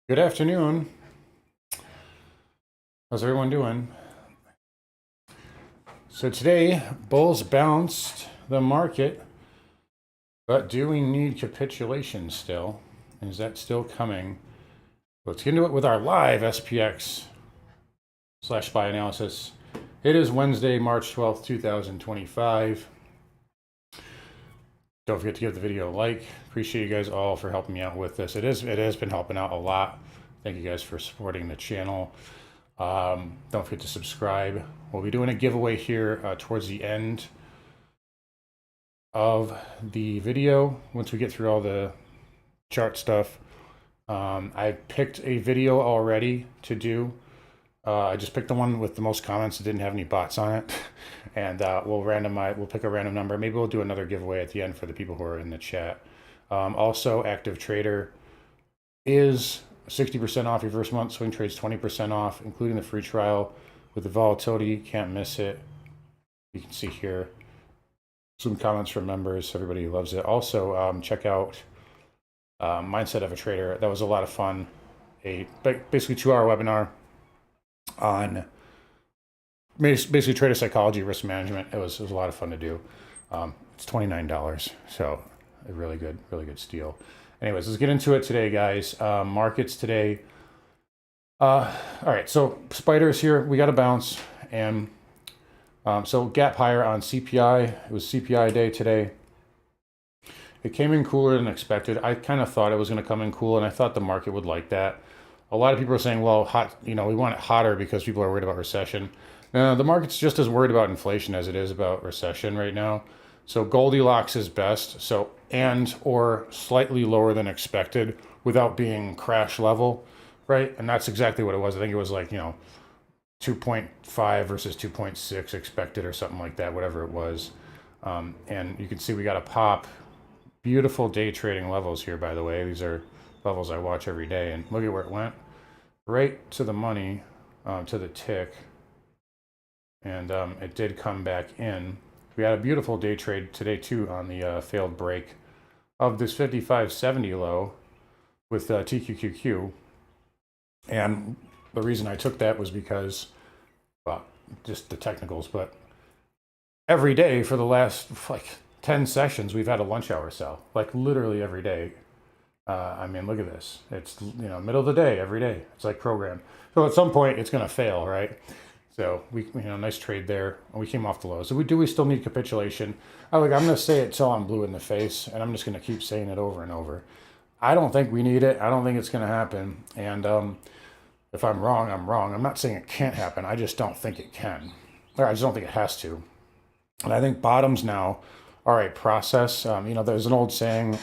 Good afternoon. How's everyone doing? So today, bulls bounced the market, but do we need capitulation still? Is that still coming? Let's get into it with our live SPX / SPY analysis. It is Wednesday, March 12th, 2025. Don't forget to give the video a like. Appreciate you guys all for helping me out with this. It has been helping out a lot. Thank you guys for supporting the channel. Don't forget to subscribe. We'll be doing a giveaway here towards the end of the video once we get through all the chart stuff. I picked a video already to do. I just picked the one with the most comments that didn't have any bots on it. And we'll pick a random number. Maybe we'll do another giveaway at the end for the people who are in the chat. Also, active trader is 60% off your first month. Swing trades 20% off, including the free trial with the volatility. Can't miss it. You can see here some comments from members. Everybody loves it. Also, check out Mindset of a Trader. That was a lot of fun. A basically 2-hour webinar on basically trader psychology, risk management. It was a lot of fun to do. It's $29, so a really good steal. Anyways, let's get into it today, guys. Markets today. All right, so spiders here. We got a bounce, and so gap higher on CPI. It was CPI day today. It came in cooler than expected. I kind of thought it was going to come in cool, and I thought the market would like that. A lot of people are saying, well, we want it hotter because people are worried about recession. No, the market's just as worried about inflation as it is about recession right now. So Goldilocks is best. So or slightly lower than expected without being crash level, right? And that's exactly what it was. I think it was like 2.5 versus 2.6 expected or something like that, whatever it was. And you can see we got a pop. Beautiful day trading levels here, by the way. These are levels I watch every day, and look at where it went. Right to the money, to the tick. And it did come back in. We had a beautiful day trade today too on the failed break of this 55.70 low with TQQQ. And the reason I took that was because, well, just the technicals, but every day for the last 10 sessions, we've had a lunch hour sell, literally every day. I mean, look at this. It's, middle of the day, every day. It's like programmed. So at some point it's going to fail, right? So we, nice trade there. We came off the low. So we still need capitulation. I'm going to say it till I'm blue in the face, and I'm just going to keep saying it over and over. I don't think we need it. I don't think it's going to happen. And if I'm wrong, I'm wrong. I'm not saying it can't happen. I just don't think it can. Or I just don't think it has to. And I think bottoms now are a process. There's an old saying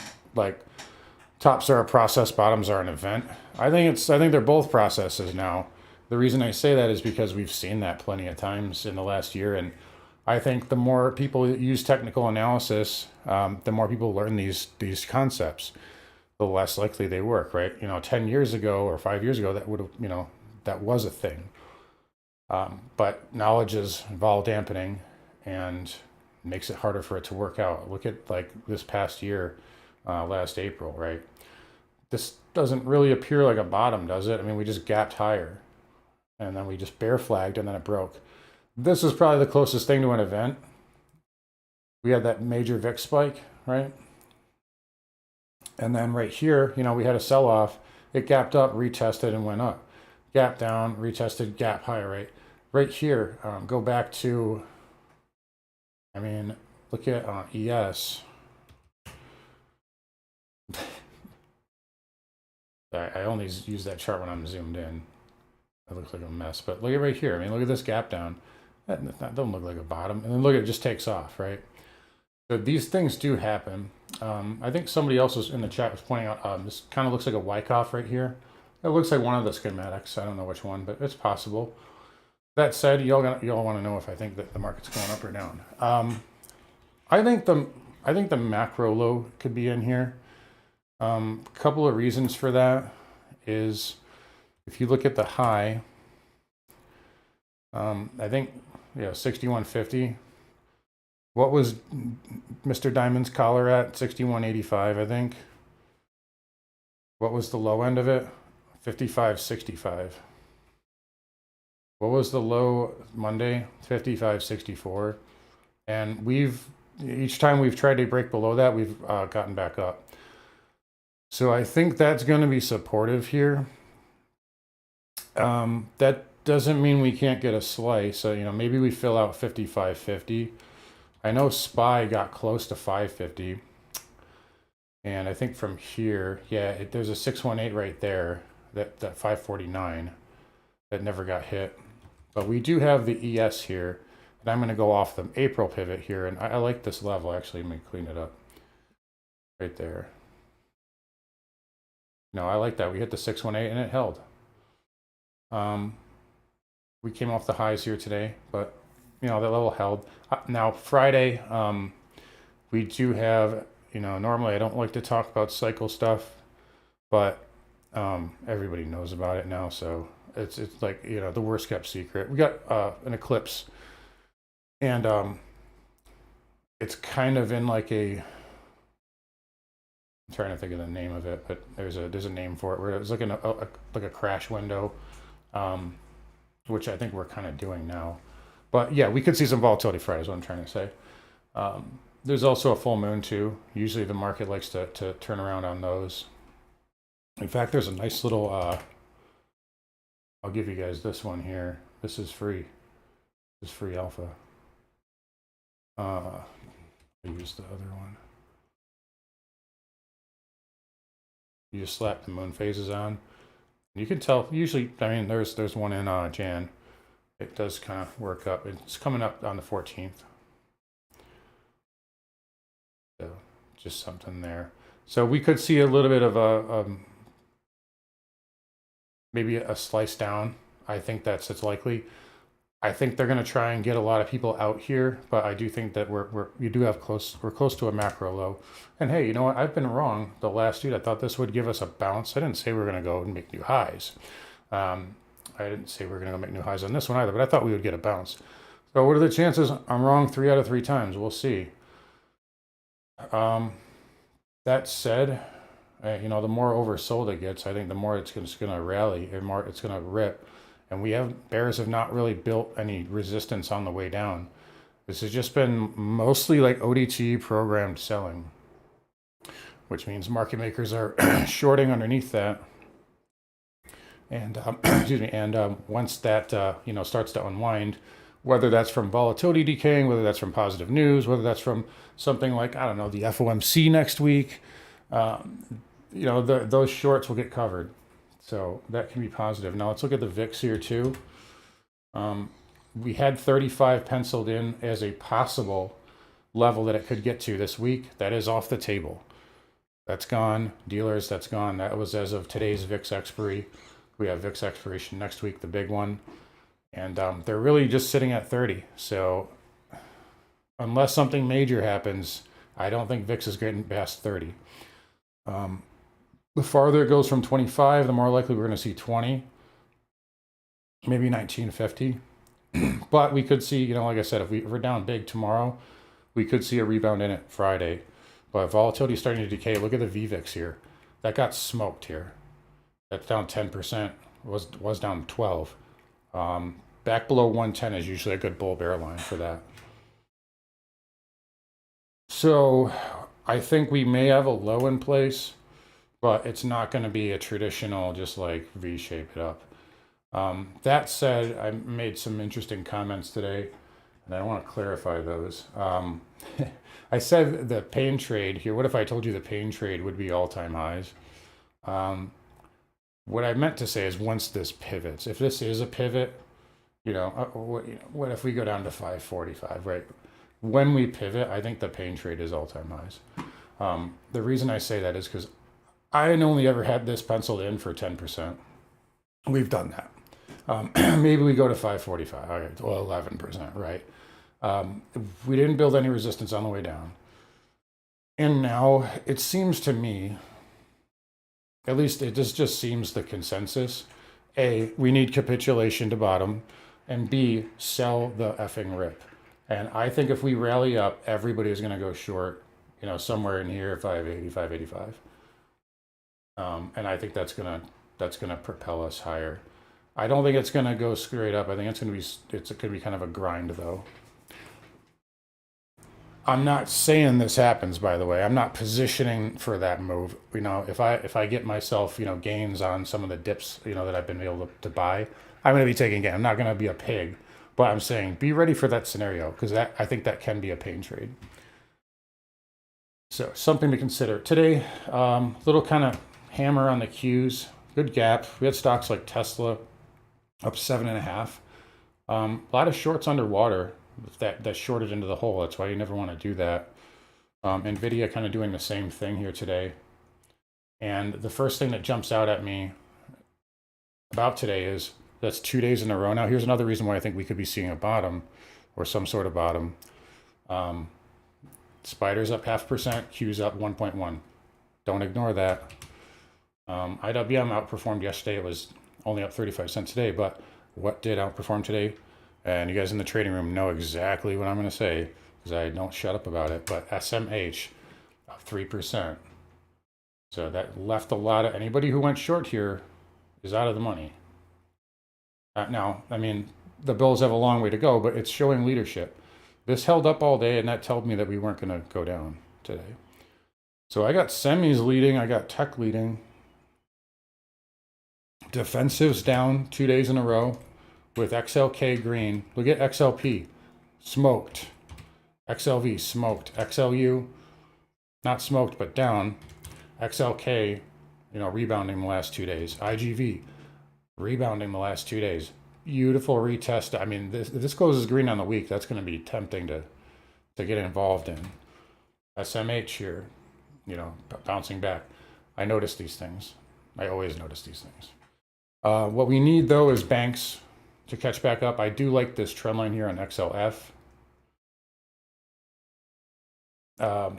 tops are a process, bottoms are an event. I think they're both processes now. The reason I say that is because we've seen that plenty of times in the last year. And I think the more people use technical analysis, the more people learn these concepts, the less likely they work, right? 10 years ago or 5 years ago, that would have, that was a thing. But knowledge is vol dampening and makes it harder for it to work out. Look at this past year, last April, right? This doesn't really appear like a bottom, does it? I mean, we just gapped higher. And then we just bear flagged, and then it broke. This is probably the closest thing to an event. We had that major VIX spike, right? And then right here, we had a sell-off. It gapped up, retested, and went up. Gap down, retested, gap higher, right? Right here, go back to, look at ES. I only use that chart when I'm zoomed in. It looks like a mess, but look at right here. Look at this gap down. That doesn't look like a bottom. And then look, it just takes off, right? So these things do happen. I think somebody else was in the chat was pointing out this kind of looks like a Wyckoff right here. It looks like one of the schematics. I don't know which one, but it's possible. That said, y'all want to know if I think that the market's going up or down. I think the macro low could be in here. A couple of reasons for that is, if you look at the high, I think 61.50. What was Mr. Diamond's collar at? 61.85, I think. What was the low end of it? 55.65. What was the low Monday? 55.64. And each time we've tried to break below that, we've gotten back up. So I think that's going to be supportive here. That doesn't mean we can't get a slice. So, maybe we fill out 55.50. I know SPY got close to 550. And I think from here, yeah, there's a 618 right there, that 549 that never got hit. But we do have the ES here, and I'm going to go off the April pivot here, and I like this level. Actually, let me clean it up right there. No, I like that. We hit the 618 and it held. We came off the highs here today, but that level held. Now Friday, we do have, normally I don't like to talk about cycle stuff, but everybody knows about it now, so it's like, the worst kept secret. We got an eclipse, and it's kind of in like I'm trying to think of the name of it, but there's a name for it, where it was like like a crash window, which I think we're kind of doing now. But yeah, we could see some volatility Friday is what I'm trying to say. There's also a full moon too. Usually the market likes to turn around on those. In fact, there's a nice little, I'll give you guys this one here. This is free. This is free alpha. I use the other one. You just slap the moon phases on. You can tell, usually, I mean, there's one in Jan. It does kind of work up. It's coming up on the 14th. So just something there. So we could see a little bit of a maybe a slice down. I think it's likely. I think they're going to try and get a lot of people out here, but I do think that we're close to a macro low. And hey, you know what? I've been wrong the last dude. I thought this would give us a bounce. I didn't say we were going to go and make new highs. I didn't say we were going to go make new highs on this one either, but I thought we would get a bounce. So what are the chances? I'm wrong 3 out of 3 times. We'll see. That said, the more oversold it gets, I think the more it's going to rally, and more it's going to rip. And bears have not really built any resistance on the way down. This has just been mostly like ODT programmed selling, which means market makers are shorting underneath that. And excuse me. And once that starts to unwind, whether that's from volatility decaying, whether that's from positive news, whether that's from something like, I don't know, the FOMC next week, those shorts will get covered. So that can be positive. Now let's look at the VIX here too. We had 35 penciled in as a possible level that it could get to this week. That is off the table. That's gone. Dealers, that's gone. That was as of today's VIX expiry. We have VIX expiration next week, the big one. And they're really just sitting at 30. So unless something major happens, I don't think VIX is getting past 30. The farther it goes from 25, the more likely we're going to see 20, maybe 1950. But we could see, like I said, if we're down big tomorrow, we could see a rebound in it Friday. But volatility is starting to decay. Look at the VVIX here. That got smoked here. That's down 10%. Was down 12. Back below 110 is usually a good bull bear line for that. So I think we may have a low in place, but it's not going to be a traditional just like V-shape it up. That said, I made some interesting comments today, and I want to clarify those. I said the pain trade here. What if I told you the pain trade would be all-time highs? What I meant to say is once this pivots, if this is a pivot, what if we go down to 545, right? When we pivot, I think the pain trade is all-time highs. The reason I say that is because I only ever had this penciled in for 10%. We've done that. Maybe we go to 545, all right, well, 11%, right? We didn't build any resistance on the way down. And now it seems to me, at least this just seems the consensus. A, we need capitulation to bottom, and B, sell the effing rip. And I think if we rally up, everybody is going to go short, somewhere in here, 580, 585. And I think that's going to that's going to propel us higher. I don't think it's going to go straight up. I think it's going to be, it could be kind of a grind though. I'm not saying this happens, by the way. I'm not positioning for that move. You know, if I get myself, you know, gains on some of the dips, you know, that I've been able to buy, I'm going to be taking gain. I'm not going to be a pig, but I'm saying be ready for that scenario, because that, I think that can be a pain trade. So something to consider today. Little kind of hammer on the Qs. Good gap. We had stocks like Tesla up 7.5. A lot of shorts underwater that shorted into the hole. That's why you never want to do that. Nvidia kind of doing the same thing here today. And the first thing that jumps out at me about today is that's 2 days in a row. Now, here's another reason why I think we could be seeing a bottom or some sort of bottom. Spiders up 0.5%, Q's up 1.1. Don't ignore that. IWM outperformed yesterday. It was only up 35 cents today, but what did outperform today? And you guys in the trading room know exactly what I'm going to say, because I don't shut up about it. But SMH up 3%. So that left a lot of, anybody who went short here is out of the money. Now, I mean, the bills have a long way to go, but it's showing leadership. This held up all day, and that told me that we weren't going to go down today. So I got semis leading. I got tech leading. Defensives down 2 days in a row with XLK green. Look at XLP. Smoked. XLV smoked. XLU not smoked, but down. XLK, you know, rebounding the last 2 days. IGV rebounding the last 2 days. Beautiful retest. I mean, this closes green on the week. That's going to be tempting to get involved in. SMH here, you know, bouncing back. I notice these things. I always notice these things. What we need though is banks to catch back up. I do like this trend line here on XLF. Yeah,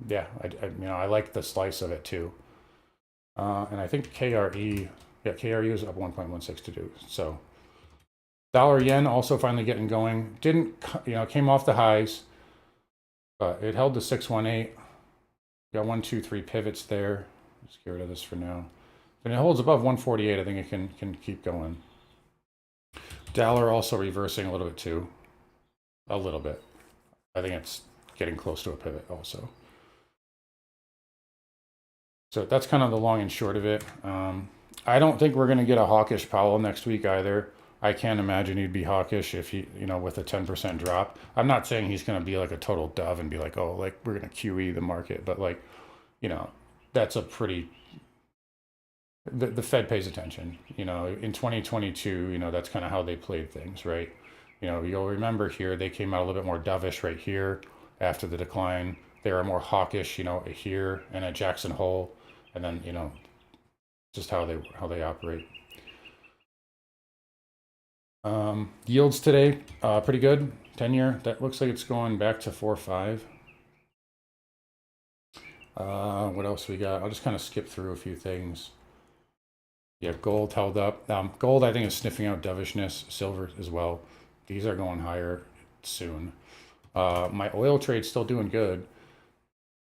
you know, I like the slice of it too. And I think KRE, yeah, KRE is up 1.16 So dollar yen also finally getting going. Didn't, you know, came off the highs, but it held to 618. Got 1, 2, 3 pivots there. Let's get rid of this for now. And it holds above 148. I think it can keep going. Dollar also reversing a little bit too. A little bit. I think it's getting close to a pivot also. So that's kind of the long and short of it. I don't think we're going to get a hawkish Powell next week either. I can't imagine he'd be hawkish if he, you know, with a 10% drop. I'm not saying he's going to be like a total dove and be like, oh, like we're going to QE the market, but like, you know, that's a pretty, the Fed pays attention, you know, in 2022, you know, that's kind of how they played things, right? You know, you'll remember here, they came out a little bit more dovish right here after the decline. They were more hawkish, you know, here and at Jackson Hole, and then, you know, just how they operate. Yields today, pretty good. 10-year, that looks like it's going back to 4.5. What else we got? I'll just kind of skip through a few things. Yeah, gold held up. Gold, I think, is sniffing out dovishness. Silver as well. These are going higher soon. My oil trade's still doing good.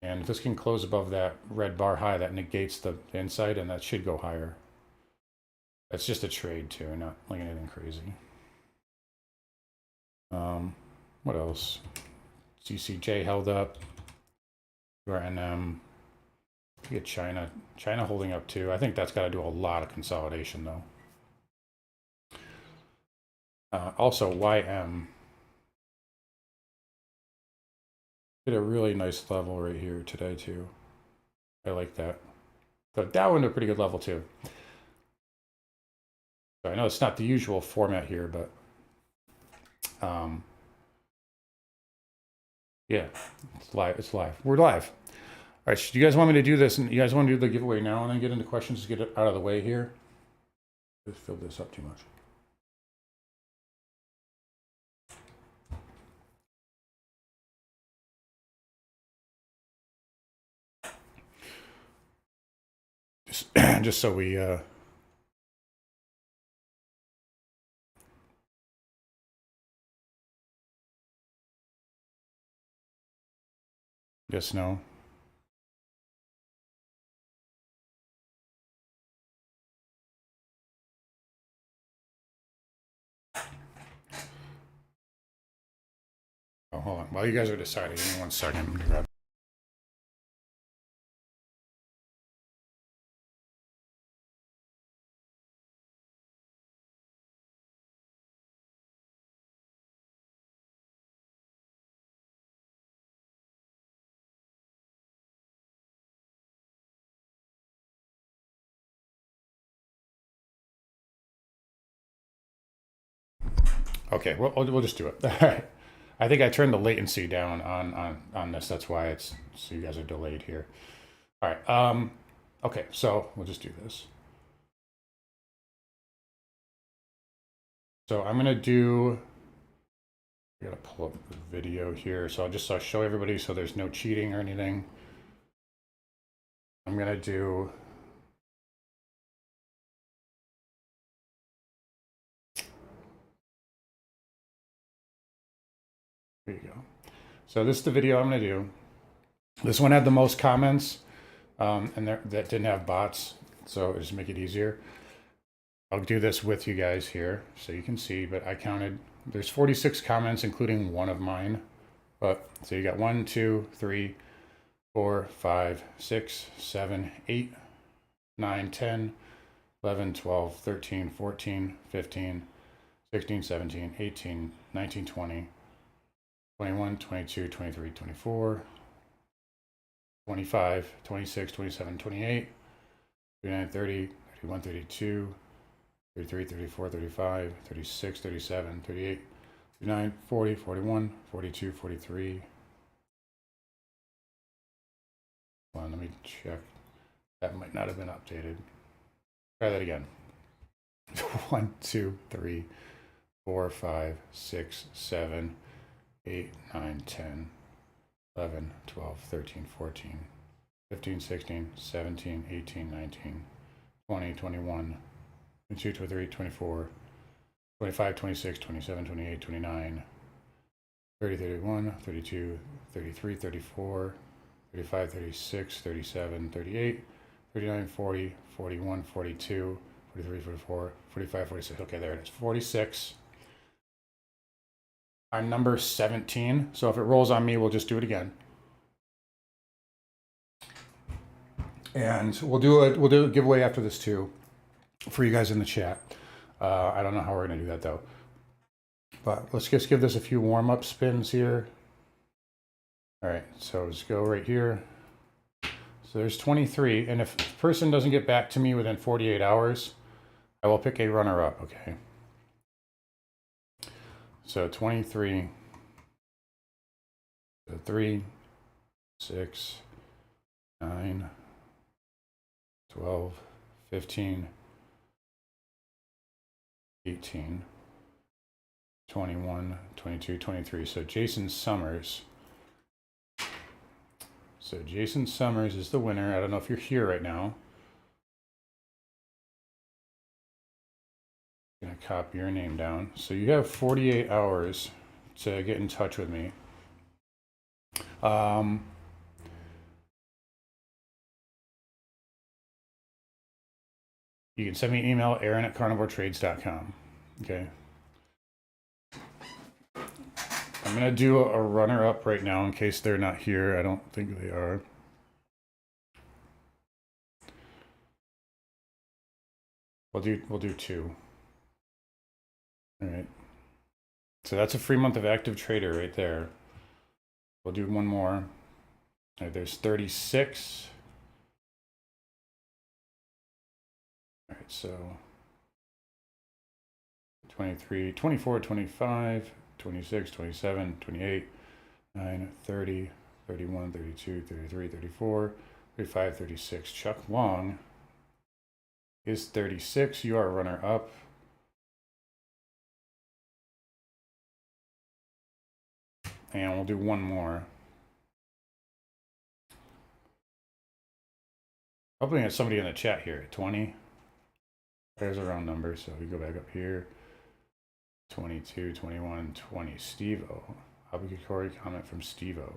And if this can close above that red bar high, that negates the inside, and that should go higher. That's just a trade too, not like anything crazy. What else? CCJ held up. URNM. You get China. China holding up too. I think that's got to do a lot of consolidation though. Also, YM. Hit a really nice level right here today too. I like that. So that went to a pretty good level too. So I know it's not the usual format here, but yeah, it's live. It's live. We're live. All right, do you guys want me to do this? And you guys want to do the giveaway now and then get into questions to get it out of the way here? Just filled this up too much. Just so we yes, no. Oh, hold on. While you guys are deciding, give me 1 second. I'm gonna grab. Okay, we'll just do it. All right. I think I turned the latency down on this. That's why it's so you guys are delayed here. All right. Okay, so we'll just do this. So I'm gonna do. I gotta pull up the video here. So I'll just show everybody so there's no cheating or anything. I'm gonna do. There you go. So this is the video I'm gonna do. This one had the most comments, and that didn't have bots, so just make it easier. I'll do this with you guys here so you can see, but I counted, there's 46 comments, including one of mine. But so you got 1, 2, 3, 4, 5, 6, 7, 8, 9, 10, 11, 12, 13, 14, 15, 16, 17, 18, 19, 20, 21, 22, 23, 24, 25, 26, 27, 28, 29, 30, 31, 32, 33, 34, 35, 36, 37, 38, 39, 40, 41, 42, 43. Hold on, let me check. That might not have been updated. Try that again. 1, 2, 3, 4, 5, 6, 7, 8, 9, 10, 11, 12, 13, 14, 15, 16, 17, 18, 19, 20, 21, 22, 23, 24, 25, 26, 27, 28, 29, 30, 31, 32, 33, 34, 35, 36, 37, 38, 39, 40, 41, 42, 43, 44, 45, 46. Okay, there it is. 46. I'm number 17. So if it rolls on me, we'll just do it again. And we'll do a giveaway after this too for you guys in the chat. I don't know how we're going to do that though. But let's just give this a few warm-up spins here. All right, so let's go right here. So there's 23, and if the person doesn't get back to me within 48 hours, I will pick a runner-up, okay? So 23, so 3, 6, 9, 12, 15, 18, 21, 22, 23. So Jason Summers. So Jason Summers is the winner. I don't know if you're here right now. I'm gonna copy your name down. So you have 48 hours to get in touch with me. You can send me an email, aaron@carnivoretrades.com. Okay. I'm gonna do a runner-up right now in case they're not here. I don't think they are. We'll do 2. All right. So that's a free month of active trader right there. We'll do one more. All right, there's 36. All right, so 23, 24, 25, 26, 27, 28, 9, 30, 31, 32, 33, 34, 35, 36. Chuck Long is 36. You are runner up. And we'll do one more. Hopefully there's somebody in the chat here. 20. There's a round number, so we go back up here. 22, 21, 20. Steve-O. Obligatory comment from Steve-O.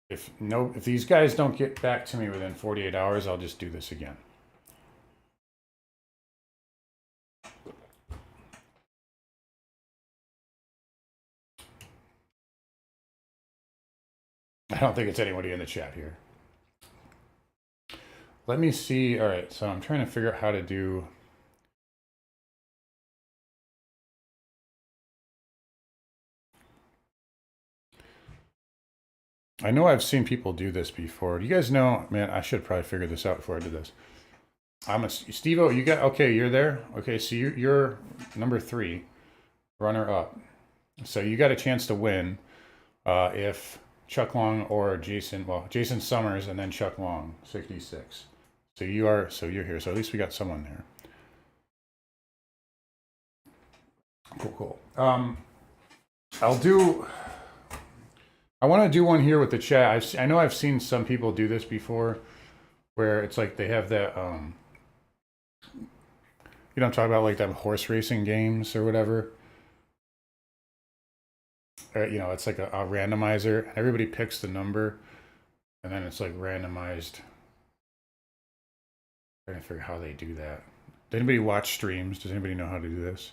If these guys don't get back to me within 48 hours, I'll just do this again. I don't think it's anybody in the chat here. Let me see. All right, so I'm trying to figure out how to do. I know I've seen people do this before. Do you guys know, man, I should probably figure this out before I do this. Steve-O, you got, okay, you're there. Okay, so you're number 3, runner up. So you got a chance to win if Chuck Long or Jason, well, Jason Summers and then Chuck Long, 66. So you're here. So at least we got someone there. Cool. I want to do one here with the chat. I know I've seen some people do this before, where it's like they have that, you know, I'm talking about like them horse racing games or whatever. Or, you know, it's like a randomizer. Everybody picks the number, and then it's like randomized. I'm trying to figure out how they do that. Does anybody watch streams? Does anybody know how to do this?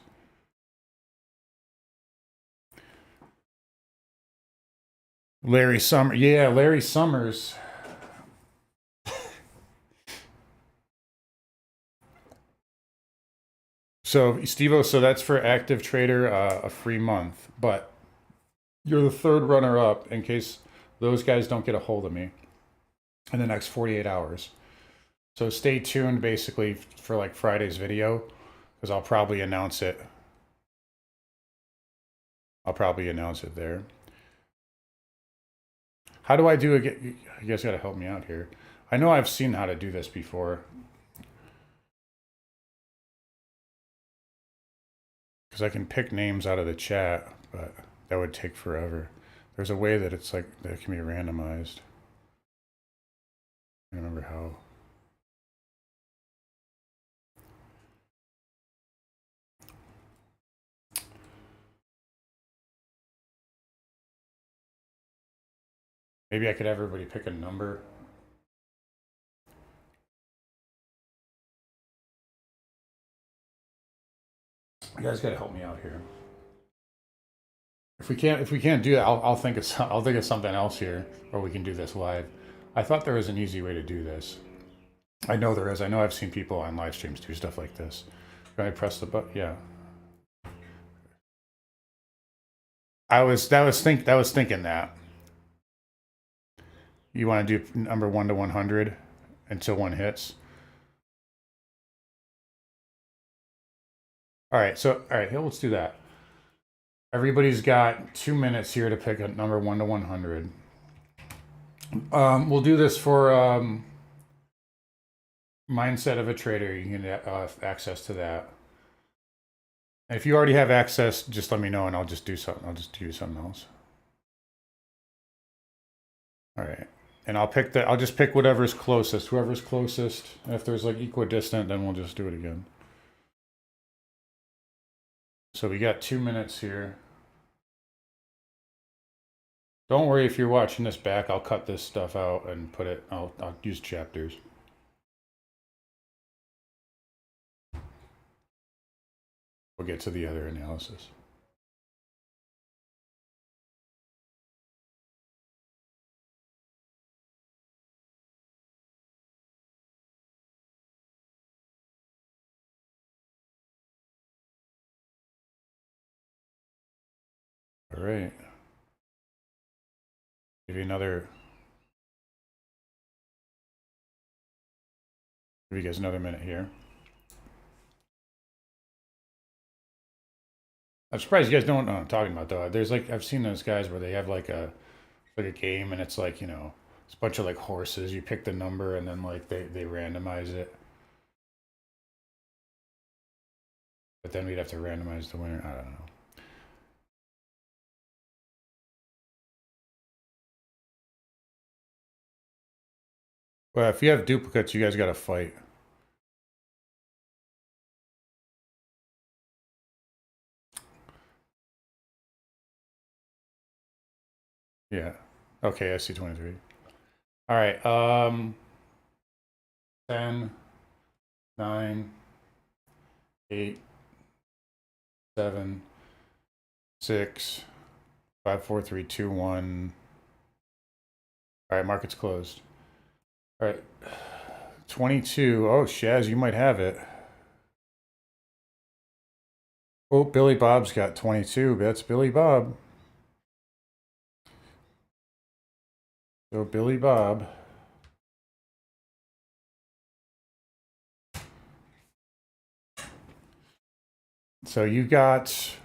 Larry Summers. Yeah, Larry Summers. So, Steve-O, so that's for active trader, a free month. But you're the 3rd runner up in case those guys don't get a hold of me in the next 48 hours. So stay tuned basically for like Friday's video, because I'll probably announce it. I'll probably announce it there. How do I do it? You guys got to help me out here. I know I've seen how to do this before. Because I can pick names out of the chat, but that would take forever. There's a way that it's like, that it can be randomized. I don't remember how. Maybe I could have everybody pick a number. You guys got to help me out here. If we can't do that, I'll think of something else here, or we can do this live. I thought there was an easy way to do this. I know there is. I know I've seen people on live streams do stuff like this. Can I press the button? Yeah. I was thinking that. You want to do number 1 to 100 until one hits. All right, let's do that. Everybody's got 2 minutes here to pick a number 1 to 100. We'll do this for mindset of a trader. You can have access to that. And if you already have access, just let me know and I'll just do something. I'll just do something else. All right. And I'll just pick whatever's closest, whoever's closest. And if there's like equidistant, then we'll just do it again. So we got 2 minutes here. Don't worry if you're watching this back, I'll cut this stuff out and put it, I'll use chapters. We'll get to the other analysis. All right. Give you guys another minute here. I'm surprised you guys don't know what I'm talking about though. There's like, I've seen those guys where they have like a game and it's like, you know, it's a bunch of like horses. You pick the number and then like they randomize it. But then we'd have to randomize the winner. I don't know. Well, if you have duplicates, you guys got to fight. Yeah. Okay, I see 23. All right. 10, 9, 8, 7, 6, 5, 4, 3, 2, 1. All right, market's closed. All right, 22. Oh, Shaz, you might have it. Oh, Billy Bob's got 22. That's Billy Bob. So Billy Bob. So you got,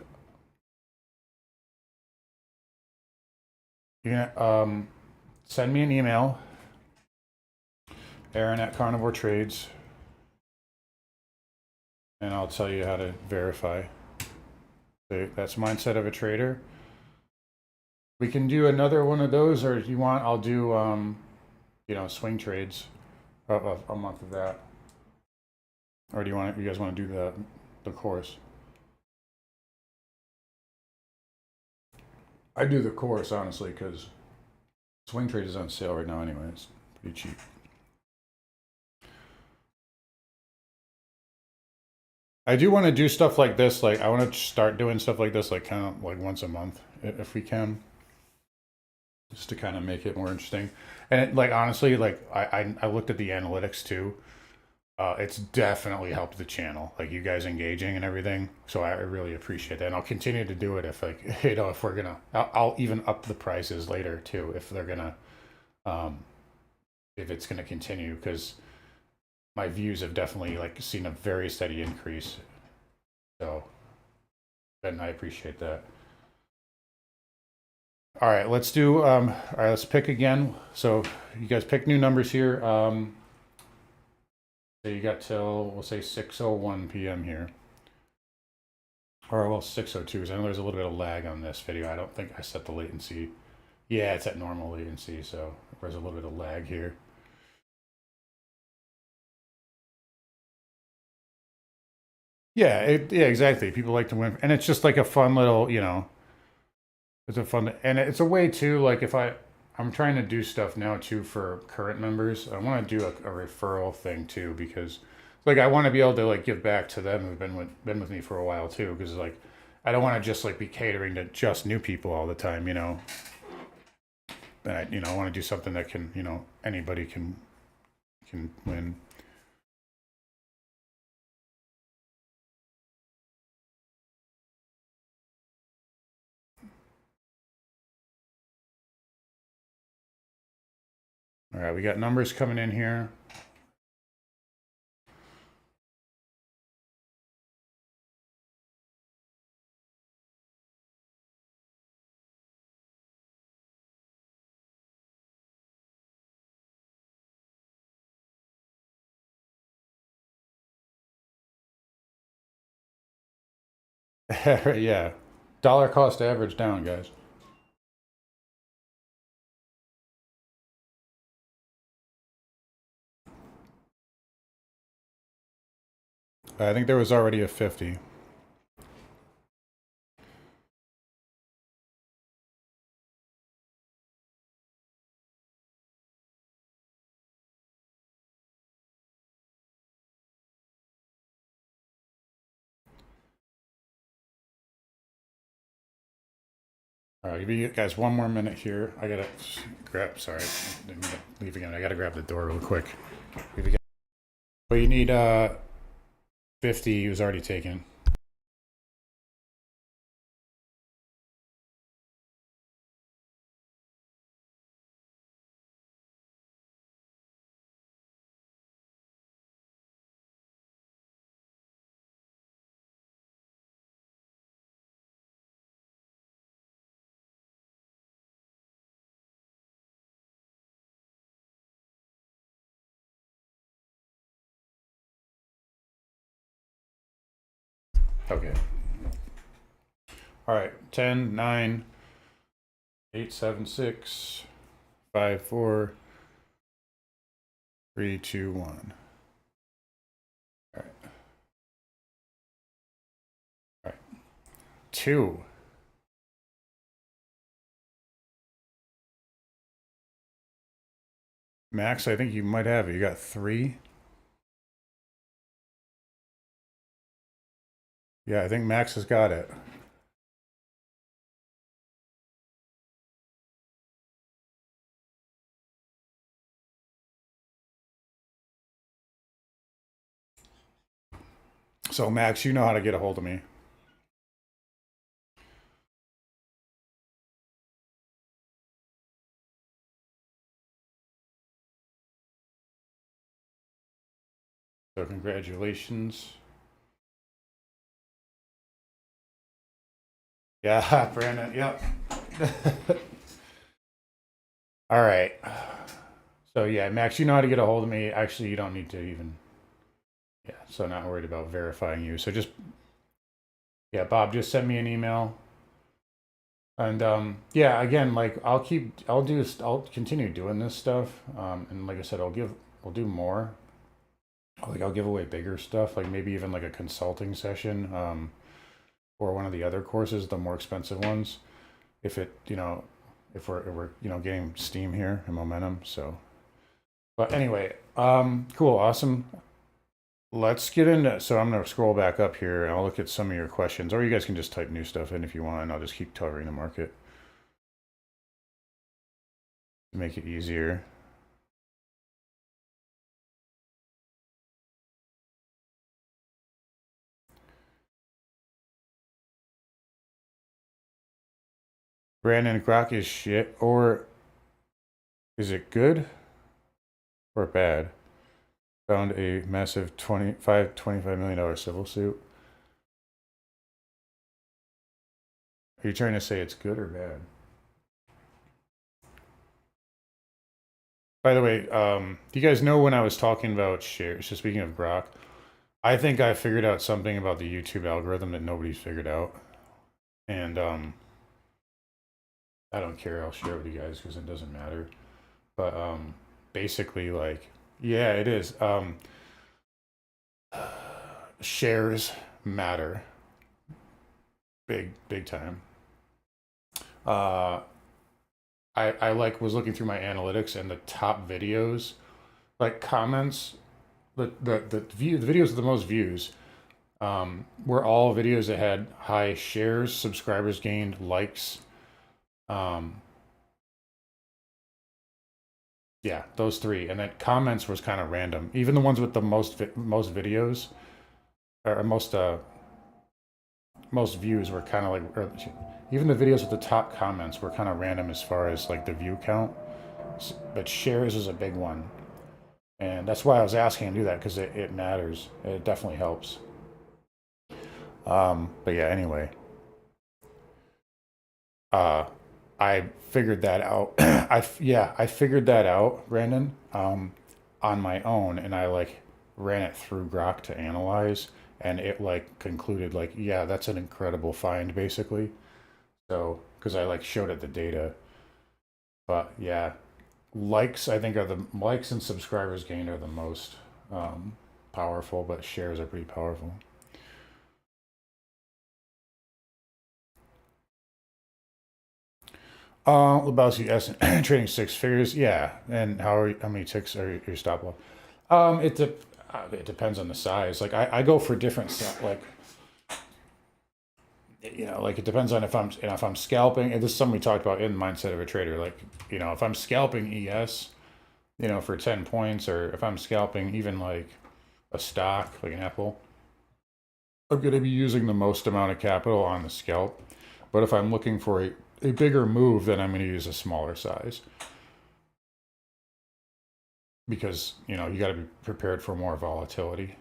send me an email, Aaron at Carnivore Trades, and I'll tell you how to verify. So that's mindset of a trader. We can do another one of those, or if you want, I'll do, swing trades, a month of that. Or do you guys want to do the course? I do the course, honestly, because swing trade is on sale right now anyway. It's pretty cheap. I do want to do stuff like this. Like, I want to start doing stuff like this, like, kind of like once a month, if we can. Just to kind of make it more interesting. And it, like, honestly, like, I looked at the analytics too. It's definitely helped the channel, like you guys engaging and everything. So I really appreciate that, and I'll continue to do it if, like, if we're gonna, I'll even up the prices later too if they're gonna, if it's gonna continue, because my views have definitely like seen a very steady increase. So, and I appreciate that. All right, let's do. All right, let's pick again. So you guys pick new numbers here. So you got till, we'll say 6:01 p.m. here. Or, well, 6:02, because I know there's a little bit of lag on this video. I don't think I set the latency. Yeah, it's at normal latency, so there's a little bit of lag here. Yeah, yeah, exactly. People like to win, and it's just like a fun little, it's a fun, and it's a way too. Like, if I'm trying to do stuff now too for current members. I want to do a referral thing too, because like I want to be able to like give back to them who've been with me for a while too, because like I don't want to just like be catering to just new people all the time, And I want to do something that can, anybody can win. All right, we got numbers coming in here. Yeah, dollar cost average down, guys. I think there was already a 50. All right, give you guys one more minute here. I gotta grab. Sorry, didn't mean to leave again. I gotta grab the door real quick. But you need 50. He was already taken. Okay. All right. 10, 9, 8, 7, 6, 5, 4, 3, 2, 1. All right. All right. 2. Max, I think you might have it. You got 3. Yeah, I think Max has got it. So Max, you know how to get a hold of me. So congratulations. Yeah, Brandon. Yep. All right. So yeah, Max, you know how to get a hold of me. Actually, you don't need to even. Yeah. So not worried about verifying you. So just yeah, Bob, just send me an email. And yeah, again, like I'll continue doing this stuff. And like I said, I'll do more. Like I'll give away bigger stuff, like maybe even like a consulting session, or one of the other courses, the more expensive ones. If it, if we're getting steam here and momentum. So, but anyway, cool, awesome. Let's get into. So I'm gonna scroll back up here and I'll look at some of your questions, or you guys can just type new stuff in if you want, and I'll just keep covering the market to make it easier. Brandon, Grok is shit, or is it good or bad? Found a massive $25 million civil suit. Are you trying to say it's good or bad? By the way, do you guys know when I was talking about shares? So speaking of Grok, I think I figured out something about the YouTube algorithm that nobody's figured out, and I don't care. I'll share it with you guys because it doesn't matter. But basically, like, yeah, it is. Shares matter, big time. Uh, I like was looking through my analytics and the top videos, like comments, the videos with the most views, were all videos that had high shares, subscribers gained, likes. Um, yeah, those three, and then comments was kind of random. Even the ones with the most videos or most views were kind of like, or even the videos with the top comments were kind of random as far as like the view count. But shares is a big one, and that's why I was asking to do that because it matters. It definitely helps. But yeah, anyway, uh, I figured that out. I figured that out, Brandon, on my own, and I like ran it through Grok to analyze, and it like concluded like, yeah, that's an incredible find, basically. So because I like showed it the data, but yeah, likes I think are the likes and subscribers gained are the most powerful, but shares are pretty powerful. Lebowski S trading six figures, yeah. And how many ticks are your stop loss? It depends on the size. Like I go for different like like it depends on if I'm scalping. And this is something we talked about in Mindset of a Trader. Like if I'm scalping ES, for 10 points, or if I'm scalping even like a stock like an Apple, I'm going to be using the most amount of capital on the scalp. But if I'm looking for a bigger move, then I'm going to use a smaller size because you got to be prepared for more volatility.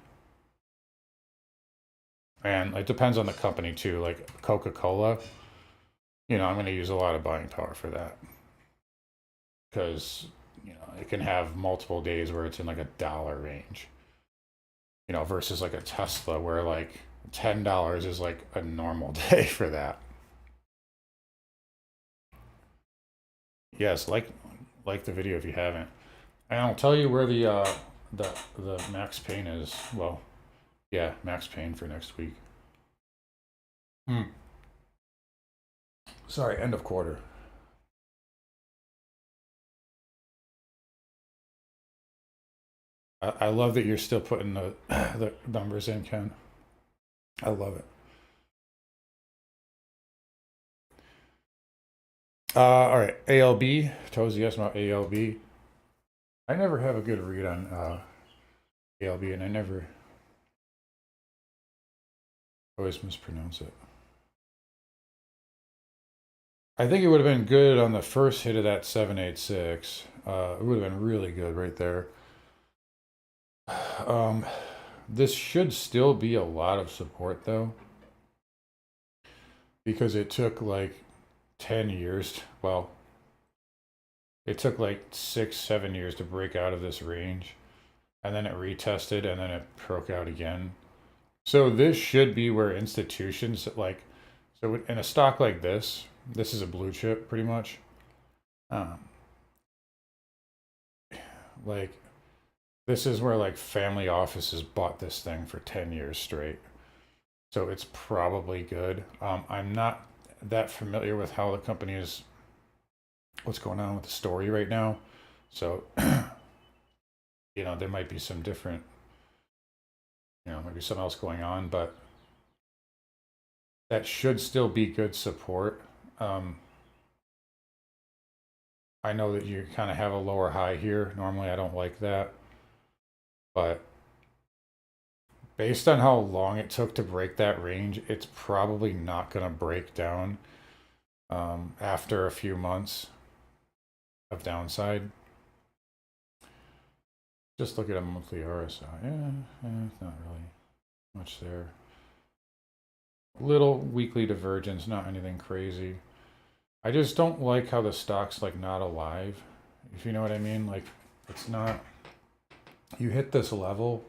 And it depends on the company too. Like Coca-Cola, I'm going to use a lot of buying power for that because it can have multiple days where it's in like $1 range. Versus like a Tesla where like $10 is like a normal day for that. Yes, like the video if you haven't. And I'll tell you where the max pain is. Well, yeah, max pain for next week. Hmm. Sorry, end of quarter. I love that you're still putting the numbers in, Ken. I love it. All right, ALB. Tozy asked about ALB. I never have a good read on ALB, and I never. I always mispronounce it. I think it would have been good on the first hit of that 786. It would have been really good right there. This should still be a lot of support though, because it took like 10 years. Well, it took like 6-7 years to break out of this range, and then it retested, and then it broke out again. So this should be where institutions like, so in a stock like this is a blue chip pretty much. Like this is where like family offices bought this thing for 10 years straight. So it's probably good. I'm not that familiar with how the company is, what's going on with the story right now. So, you know, there might be some different, you know, maybe something else going on, but that should still be good support. I know that you kind of have a lower high here. Normally I don't like that, but based on how long it took to break that range, it's probably not going to break down after a few months of downside. Just look at a monthly RSI. Yeah, not really much there. Little weekly divergence, not anything crazy. I just don't like how the stock's like not alive, if you know what I mean. Like it's not, you hit this level.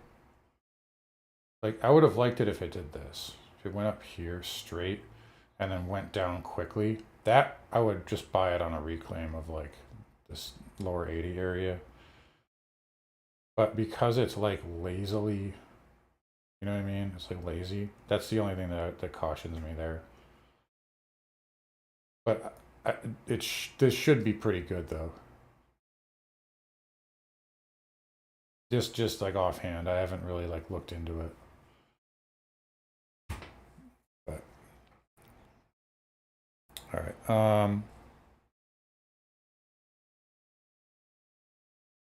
Like I would have liked it if it did this. If it went up here straight and then went down quickly, that I would just buy it on a reclaim of like this lower 80 area. But because it's like lazily, you know what I mean? It's like lazy. That's the only thing that cautions me there. But this should be pretty good though. Just like offhand, I haven't really like looked into it. But all right.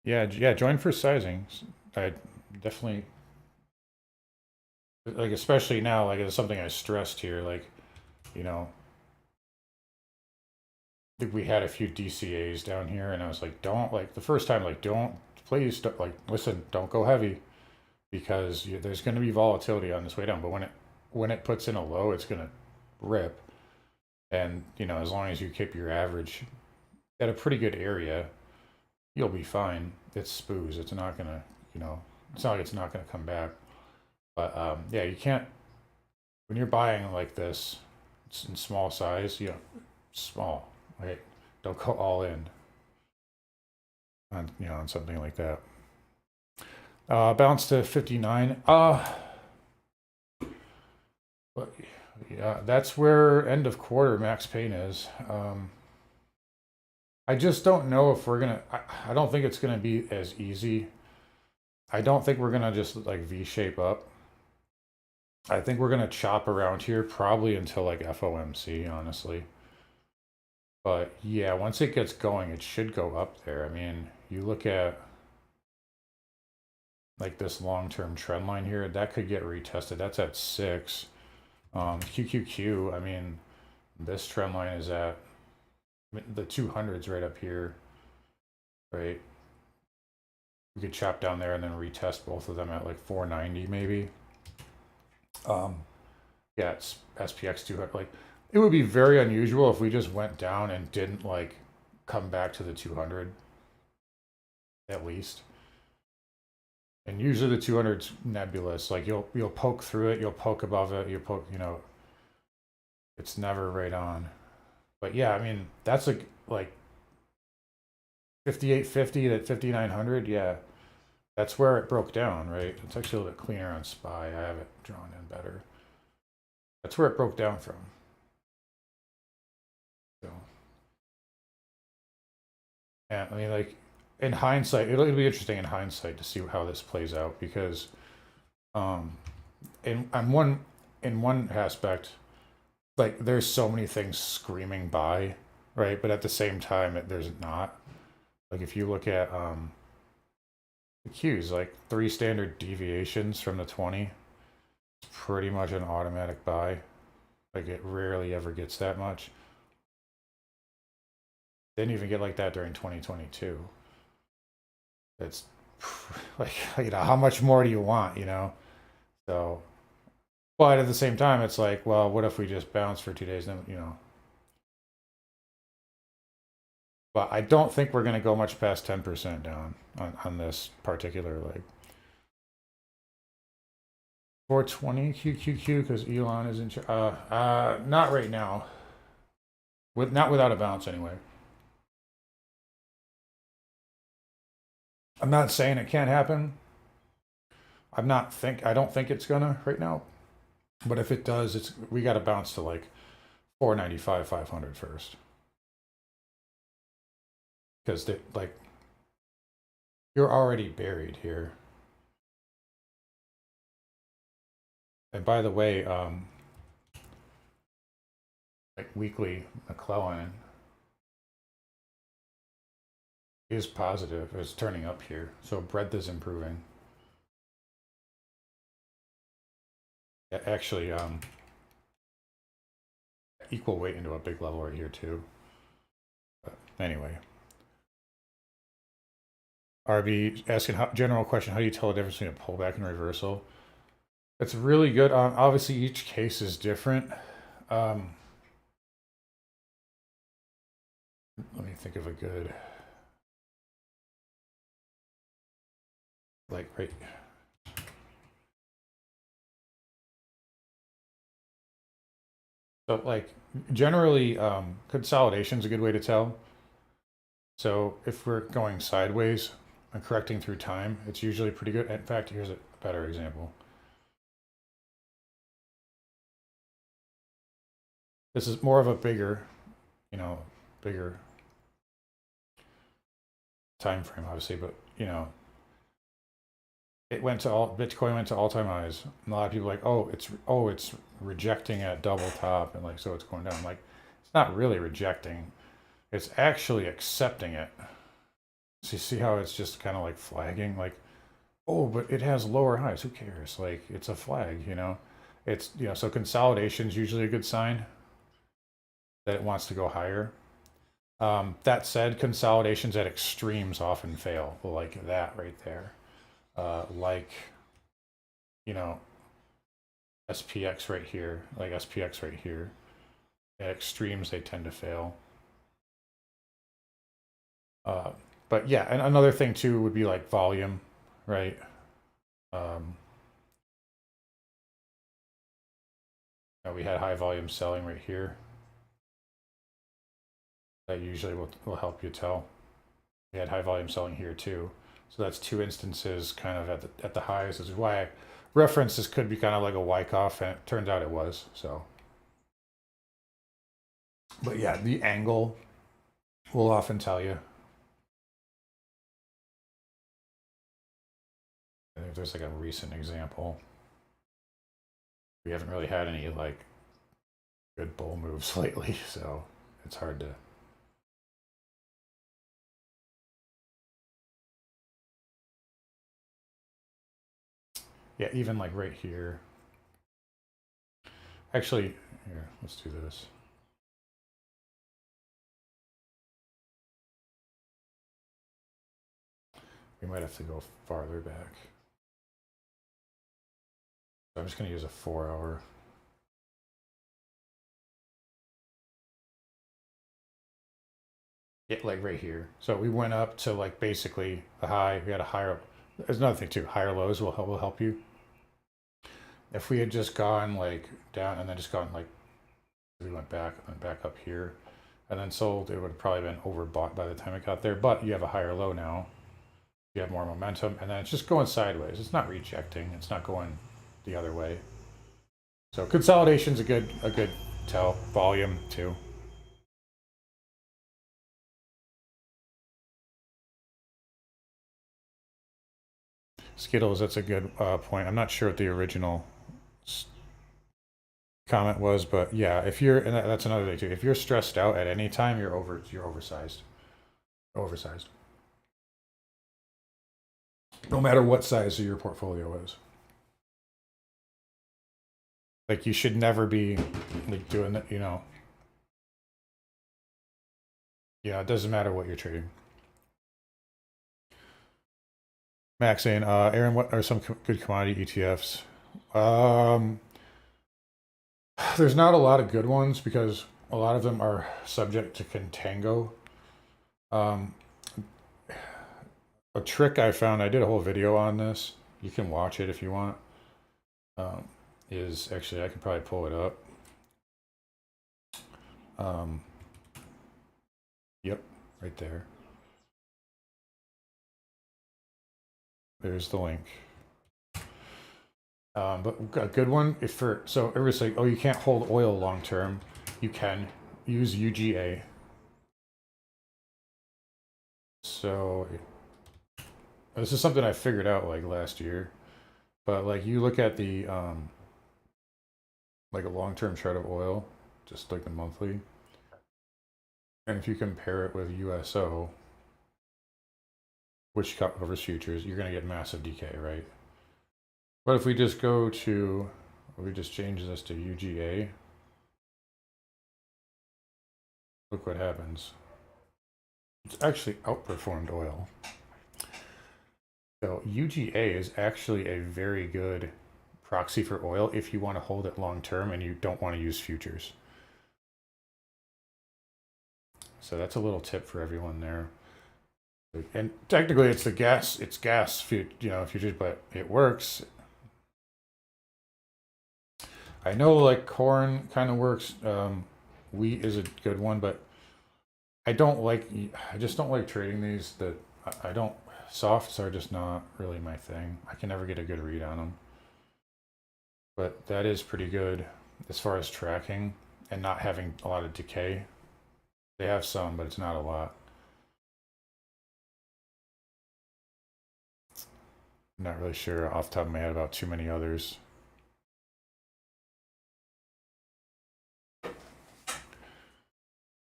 Yeah, join for sizing. I definitely like, especially now, like it's something I stressed here, like, you know, I think we had a few DCAs down here, and I was like, don't, like the first time, like don't, please don't, like listen, don't go heavy, because there's going to be volatility on this way down. But when it puts in a low, it's going to rip, and you know, as long as you keep your average at a pretty good area, you'll be fine. It's SPOOs. It's not gonna, you know, it's not like it's not gonna come back. But yeah, you can't, when you're buying like this, it's in small size, you know, small, right? Don't go all in on, you know, on something like that. Bounce to 59. But yeah, that's where end of quarter max pain is. I just don't know if we're gonna, I don't think it's gonna be as easy. I don't think we're gonna just like V-shape up. I think we're gonna chop around here probably until like FOMC, honestly. But yeah, once it gets going, it should go up there. I mean, you look at like this long-term trend line here, that could get retested. That's at 6. QQQ, I mean, this trend line is at, the 200's right up here, right? We could chop down there and then retest both of them at like 490 maybe. Yeah, it's SPX 200. Like, it would be very unusual if we just went down and didn't like come back to the 200 at least. And usually the 200's nebulous. Like you'll poke through it, you'll poke above it, you poke, you know, it's never right on. But yeah, I mean, that's like 5850 to 5900. Yeah, that's where it broke down, right? It's actually a little bit cleaner on SPY. I have it drawn in better. That's where it broke down from. So, yeah, I mean, like in hindsight, it'll be interesting in hindsight to see how this plays out, because in one aspect, like there's so many things screaming buy, right? But at the same time, there's not. Like if you look at the Qs, like 3 standard deviations from the 20, it's pretty much an automatic buy. Like it rarely ever gets that much. Didn't even get like that during 2022. It's like, you know, how much more do you want, you know? So, but at the same time, it's like, well, what if we just bounce for 2 days, then, you know? But I don't think we're going to go much past 10% down on this particular leg. 420 QQQ because Elon is in not right now. Not without a bounce anyway. I'm not saying it can't happen. I don't think it's gonna right now. But if it does, we got to bounce to like 495, 500 first. Because like you're already buried here. And by the way, like weekly McClellan is positive. It's turning up here. So breadth is improving. Actually, equal weight into a big level right here too. But anyway. RB asking general question, how do you tell the difference between a pullback and reversal? It's really good. Obviously, each case is different. Let me think of a good, like, right. So, like, generally, consolidation is a good way to tell. So, if we're going sideways and correcting through time, it's usually pretty good. In fact, here's a better example. This is more of a bigger, you know, bigger time frame, obviously, but you know, Bitcoin went to all-time highs. And a lot of people are like, it's rejecting at double top, and like so it's going down. Like, it's not really rejecting; it's actually accepting it. So you see how it's just kind of like flagging, like, oh, but it has lower highs. Who cares? Like, it's a flag, you know. It's so consolidation is usually a good sign that it wants to go higher. That said, consolidations at extremes often fail, like that right there. Like, you know, SPX right here, like SPX right here. At extremes, they tend to fail. But yeah, and another thing too would be like volume, right? We had high volume selling right here. That usually will help you tell. We had high volume selling here too. So that's two instances kind of at the highs. This is why I referenced this could be kind of like a Wyckoff, and it turns out it was. So, but yeah, the angle will often tell you. I think there's like a recent example. We haven't really had any like good bull moves lately, so it's hard to. Yeah, even like right here. Actually, here, let's do this. We might have to go farther back. So I'm just going to use a 4-hour. Yeah, like right here. So we went up to like basically the high. We had a higher. There's another thing too. Higher lows will help you. If we had just gone like down and then just gone like we went back and back up here and then sold, it would have probably been overbought by the time it got there. But you have a higher low now. You have more momentum, and then it's just going sideways. It's not rejecting. It's not going the other way. So consolidation's a good tell. Volume too. Skittles, that's a good point. I'm not sure what the original comment was, but yeah, if you're, and that's another thing too. If you're stressed out at any time, you're oversized. Oversized. No matter what size your portfolio is. Like, you should never be like doing that, you know. Yeah, it doesn't matter what you're trading. Max saying, Aaron, what are some good commodity ETFs? There's not a lot of good ones because a lot of them are subject to contango. A trick I found, I did a whole video on this. You can watch it if you want. Is actually, I can probably pull it up. Yep, right there. There's the link. But a good one, if for, so everybody's like, oh, you can't hold oil long term. You can use UGA. So this is something I figured out like last year. But like, you look at the like a long-term chart of oil, just like the monthly, and if you compare it with USO, which covers futures, you're going to get massive decay, right? But if we just go to, we just change this to UGA, look what happens. It's actually outperformed oil. So UGA is actually a very good proxy for oil if you want to hold it long term and you don't want to use futures. So that's a little tip for everyone there. And technically it's gas, futures, but it works. I know like corn kind of works. Wheat is a good one, but I just don't like trading these. I don't, softs are just not really my thing. I can never get a good read on them. But that is pretty good as far as tracking and not having a lot of decay. They have some, but it's not a lot. I'm not really sure off the top of my head about too many others.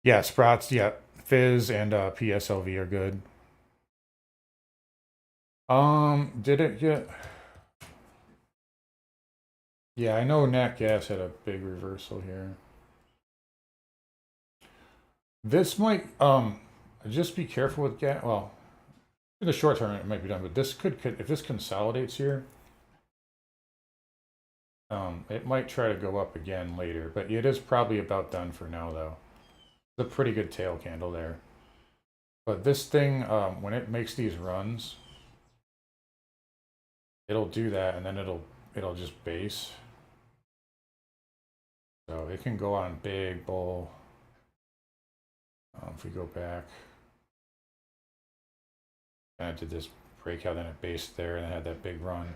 Yeah, Sprouts, yeah. Fizz and PSLV are good. Did it get... Yeah, I know Nat Gas had a big reversal here. This might, just be careful with gas. Well, in the short term, it might be done, but this could if this consolidates here, it might try to go up again later, but it is probably about done for now, though. It's a pretty good tail candle there. But this thing, when it makes these runs, it'll do that, and then it'll just base. So it can go on big bull. If we go back, and I did this breakout, then it based there, and I had that big run.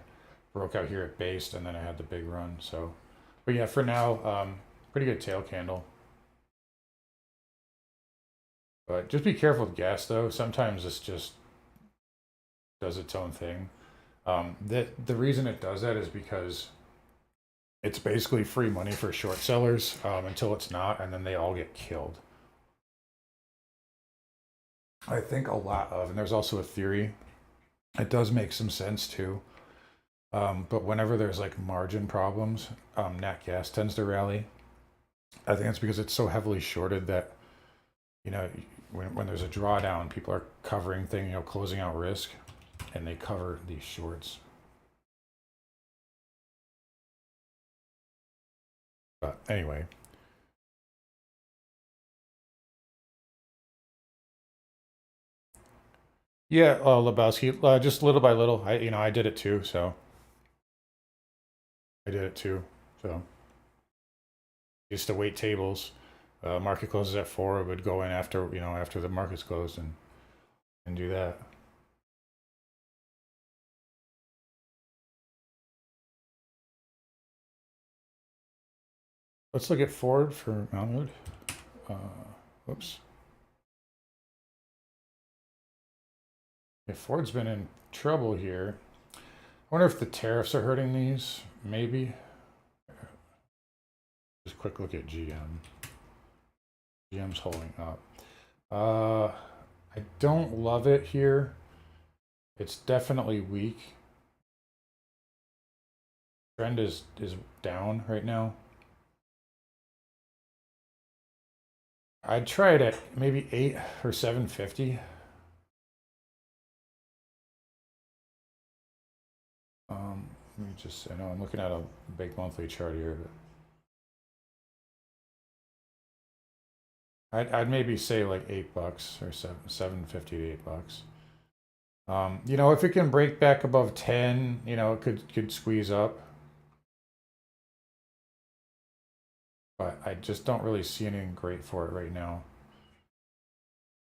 Broke out here, it based, and then I had the big run. So, but yeah, for now, pretty good tail candle. But just be careful with gas, though. Sometimes this just does its own thing. The reason it does that is because it's basically free money for short sellers until it's not, and then they all get killed. I think a lot of, and there's also a theory, it does make some sense too. But whenever there's like margin problems, nat gas tends to rally. I think it's because it's so heavily shorted that, you know, when there's a drawdown, people are covering things, closing out risk, and they cover these shorts. But anyway. Yeah, Lebowski, just little by little. I did it too, so. I did it too, so. Used to wait tables. Market closes at 4, would go in after, after the market's closed and do that. Let's look at Ford for Mountwood. Whoops. Yeah, Ford's been in trouble here. I wonder if the tariffs are hurting these. Maybe. Just a quick look at GM. GM's holding up. I don't love it here. It's definitely weak. Trend is down right now. I'd try it at maybe 8 or 750. Let me just, I know I'm looking at a big monthly chart here, but I'd maybe say like $8 or 750 to $8. You know, if it can break back above 10, you know, it could squeeze up. But I just don't really see anything great for it right now.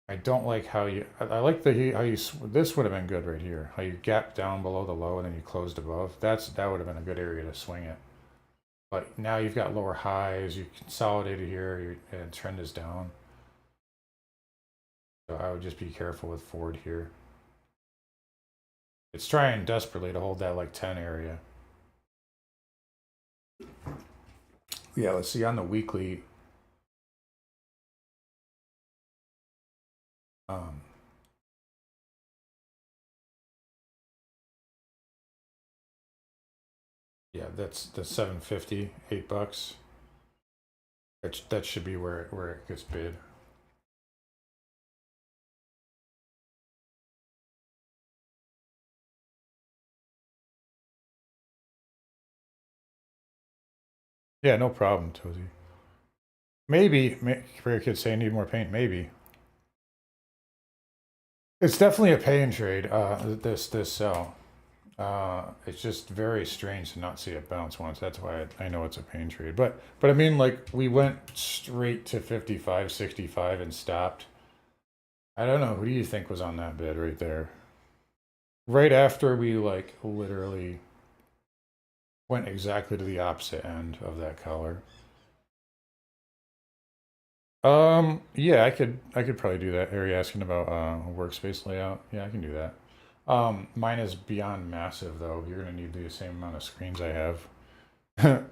I don't like how you, I like the, how you, this would have been good right here. How you gap down below the low and then you closed above. That would have been a good area to swing it. But now you've got lower highs, you consolidated here, and trend is down. So I would just be careful with Ford here. It's trying desperately to hold that like 10 area. Yeah, let's see on the weekly. Yeah, that's the 750, $8. That should be where it gets bid. Yeah, no problem, Tozy. Maybe, Career Kid saying need more paint, maybe. It's definitely a pain trade, this sell. It's just very strange to not see it bounce once. That's why I know it's a pain trade. But I mean, like, we went straight to 55, 65 and stopped. I don't know. Who do you think was on that bid right there? Right after we, like, literally went exactly to the opposite end of that color. Yeah, I could probably do that. Are you asking about workspace layout? Yeah, I can do that. Mine is beyond massive though. You're gonna need the same amount of screens I have. And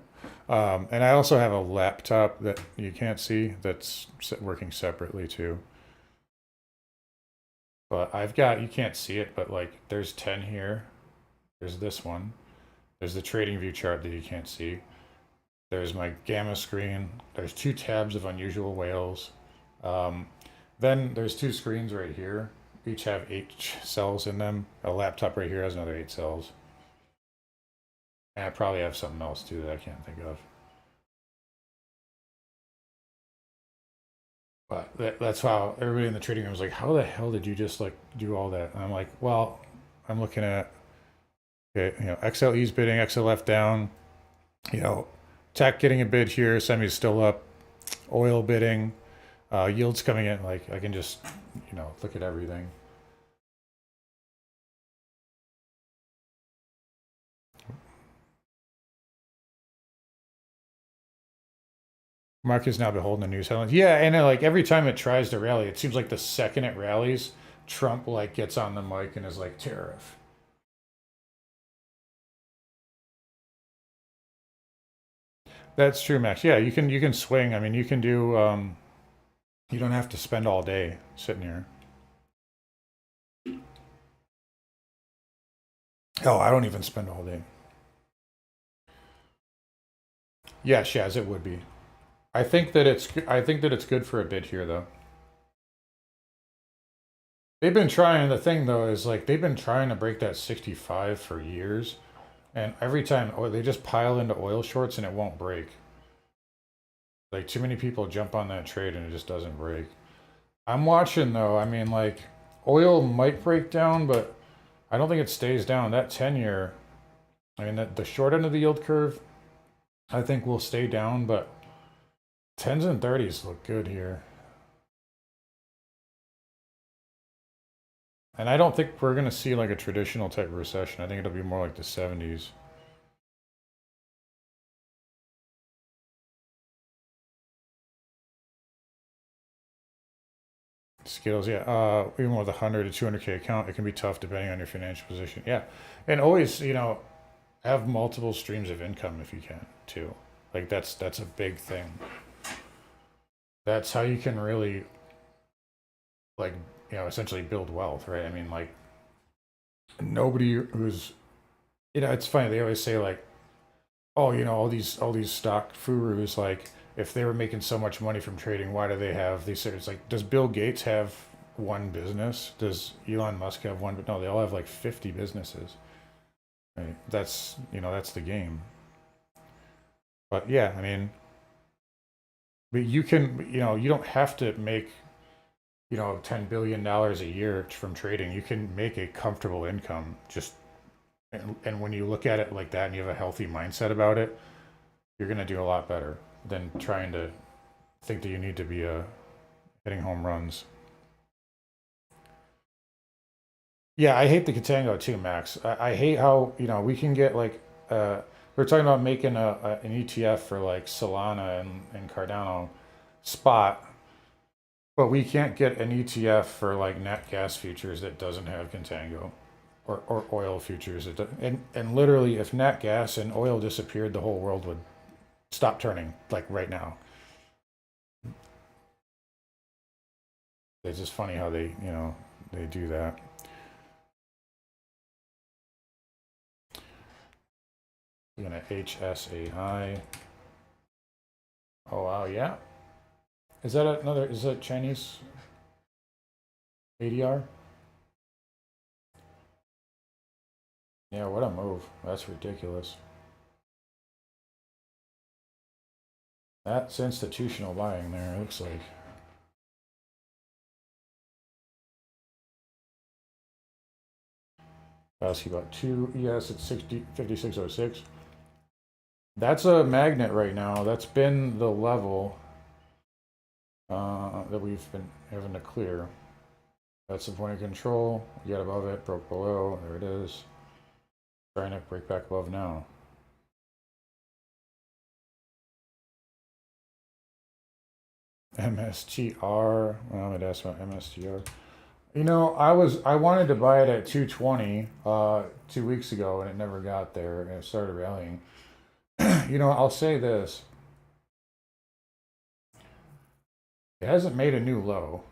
I also have a laptop that you can't see that's working separately too. But I've got, you can't see it, but like there's 10 here. There's this one. There's the trading view chart that you can't see. There's my gamma screen. There's 2 tabs of unusual whales. Then there's 2 screens right here. Each have 8 cells in them. A laptop right here has another 8 cells. And I probably have something else too that I can't think of. But that's how everybody in the trading room was like, how the hell did you just like do all that? And I'm like, well, I'm looking at, okay, you know, XLE's bidding, XLF down, you know, tech getting a bid here, semi's still up, oil bidding, yields coming in. Like I can just, you know, look at everything. Market's now beholden to news headlines. Yeah, and like every time it tries to rally, it seems like the second it rallies, Trump like gets on the mic and is like tariff. That's true, Max. Yeah, you can swing. I mean, you can do. You don't have to spend all day sitting here. Oh, I don't even spend all day. Yeah, Shaz, it would be. I think that it's good for a bid here though. They've been trying. The thing though is like they've been trying to break that 65 for years, and every time they just pile into oil shorts and it won't break. Like too many people jump on that trade and it just doesn't break. I'm watching though. I mean, like oil might break down, but I don't think it stays down. That 10-year, I mean, the short end of the yield curve, I think will stay down, but 10s and 30s look good here. And I don't think we're going to see like a traditional type of recession. I think it'll be more like the 70s. Skittles, yeah. Even with a 100 to 200K account, it can be tough depending on your financial position. Yeah. And always, you know, have multiple streams of income if you can, too. Like that's a big thing. That's how you can really like, you know, essentially build wealth, right? I mean, like nobody who's, you know, it's funny. They always say like oh, you know, all these stock gurus, like if they were making so much money from trading, why do they have these? It's like, does Bill Gates have one business? Does Elon Musk have one? But no, they all have like 50 businesses. Right? That's, you know, that's the game. But yeah, I mean, but you can, you know, you don't have to make, you know, $10 billion a year from trading. You can make a comfortable income just, and when you look at it like that and you have a healthy mindset about it, you're going to do a lot better than trying to think that you need to be hitting home runs. Yeah, I hate the Contango too, Max. I hate how, you know, we can get like, we're talking about making an ETF for like Solana and Cardano spot, but we can't get an ETF for like nat gas futures that doesn't have Contango, or oil futures. And literally, if nat gas and oil disappeared, the whole world would stop turning like right now. It's just funny how they, you know, they do that. We're gonna HSAI. Oh wow, yeah. Is that another? Is that Chinese ADR? Yeah, what a move. That's ridiculous. That's institutional buying there, it looks like. Ask you about two. Yes, it's 5606. That's a magnet right now. That's been the level that we've been having to clear. That's the point of control. Get above it, broke below. There it is. Trying to break back above now. MSTR. Well, I'd ask about MSTR. You know, I wanted to buy it at 220 2 weeks ago, and it never got there, and it started rallying. You know, I'll say this: it hasn't made a new low.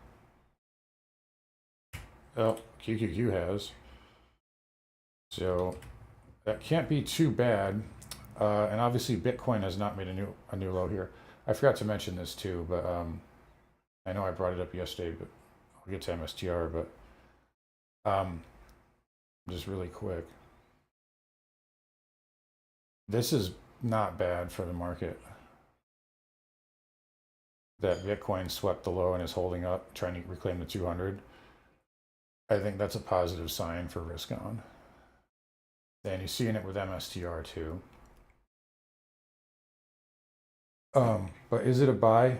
Oh, QQQ has, so that can't be too bad. And obviously, Bitcoin has not made a new low here. I forgot to mention this too, but I know I brought it up yesterday, but I'll get to MSTR. But just really quick, this is not bad for the market. That Bitcoin swept the low and is holding up, trying to reclaim the 200. I think that's a positive sign for risk on. And you're seeing it with MSTR too. But is it a buy?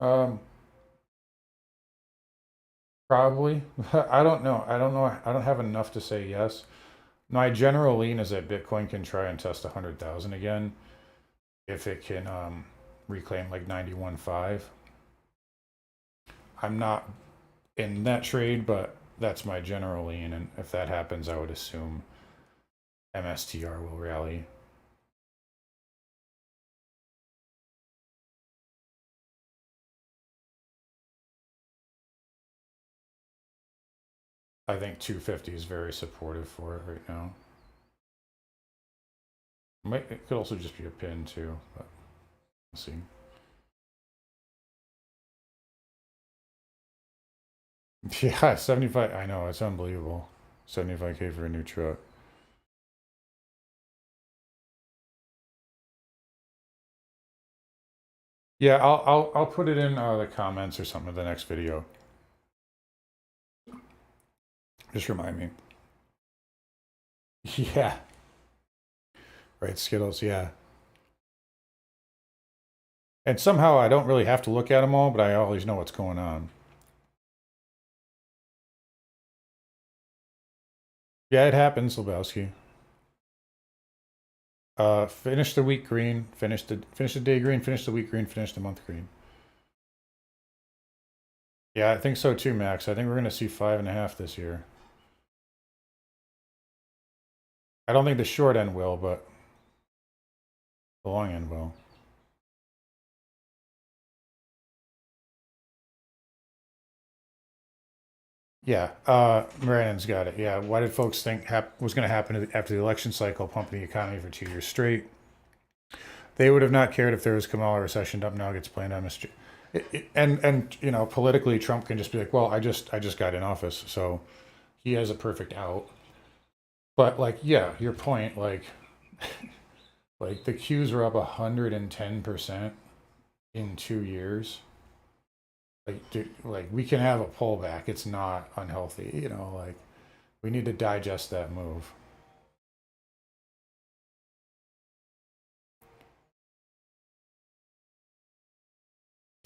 Um, Probably. I don't know. I don't know. I don't have enough to say yes. My general lean is that Bitcoin can try and test 100,000 again if it can reclaim like 91.5. I'm not in that trade, but that's my general lean. And if that happens, I would assume MSTR will rally. I think 250 is very supportive for it right now. It could also just be a pin too, but we'll see. Yeah, 75. I know, it's unbelievable. 75K for a new truck. Yeah, I'll put it in the comments or something in the next video. Just remind me. Yeah. Right, Skittles, yeah. And somehow I don't really have to look at them all, but I always know what's going on. Yeah, it happens, Lebowski. Finish the week green, finish the day green, finish the week green, finish the month green. Yeah, I think so too, Max. I think we're gonna see 5.5 this year. I don't think the short end will, but the long end will. Yeah, Brandon's got it. Yeah, why did folks think was going to happen after the election cycle, pumping the economy for 2 years straight? They would have not cared if there was Kamala recession. Dump now gets blamed on Mr. And you know, politically, Trump can just be like, well, I just got in office, so he has a perfect out. But like, yeah, your point, like the Qs were up 110% in 2 years. Like, dude, like we can have a pullback. It's not unhealthy, you know. Like we need to digest that move.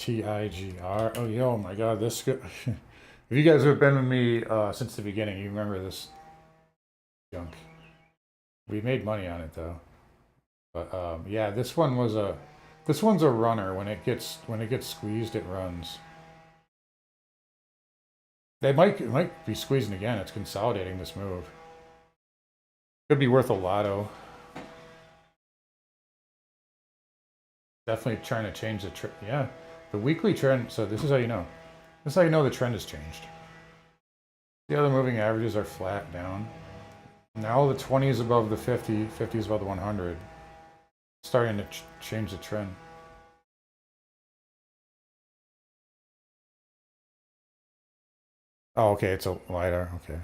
TIGR. Oh, yo, my God, this. If you guys have been with me since the beginning, you remember this junk. We made money on it though. But yeah, this one's a runner. When it gets squeezed, it runs. It might be squeezing again. It's consolidating this move. Could be worth a lotto. Definitely trying to change the trend. Yeah, the weekly trend. So this is how you know. This is how you know the trend has changed. The other moving averages are flat down. Now the 20 is above the 50, 50 is above the 100. Starting to change the trend. Oh, okay, it's a lighter. Okay.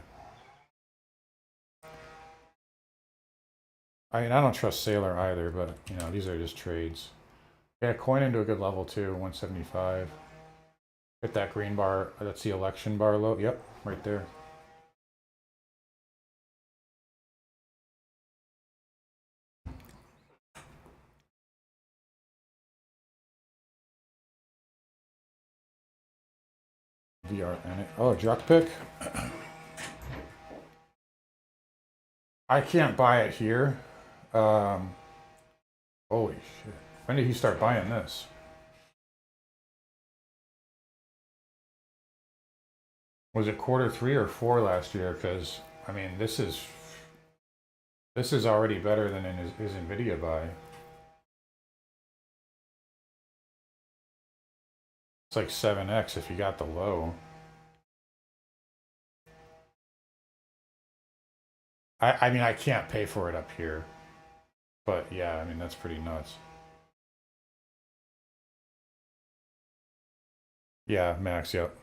I mean, I don't trust Sailor either, but you know, these are just trades. Yeah, coin into a good level too, 175. Hit that green bar. That's the election bar low. Yep, right there. VRN. Oh, Druck pick. I can't buy it here. Um, Holy shit. When did he start buying this? Was it quarter 3 or 4 last year? Because I mean, this is already better than in his Nvidia buy. It's like 7x if you got the low. I mean, I can't pay for it up here, but yeah, I mean that's pretty nuts. Yeah, max. Yep.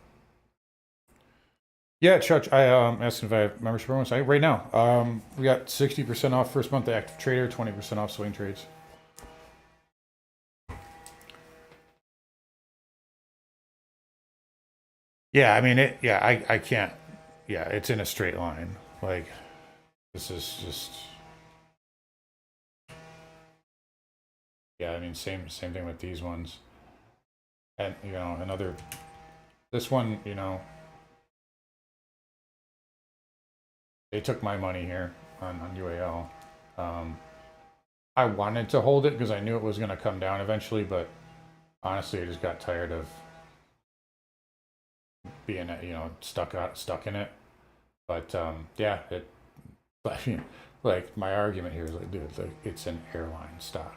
Yeah, Chuck. I asked if I have membership bonus. Right now. We got 60% off first month of active trader, 20% off swing trades. Yeah, I mean it. Yeah, I can't. Yeah, it's in a straight line. Like this is just. Yeah, I mean same thing with these ones, and you know another. This one, you know, they took my money here on UAL. Um, I wanted to hold it because I knew it was going to come down eventually, but honestly, I just got tired of being, you know, stuck in it. But yeah, it. Like my argument here is like, dude, like it's an airline stock.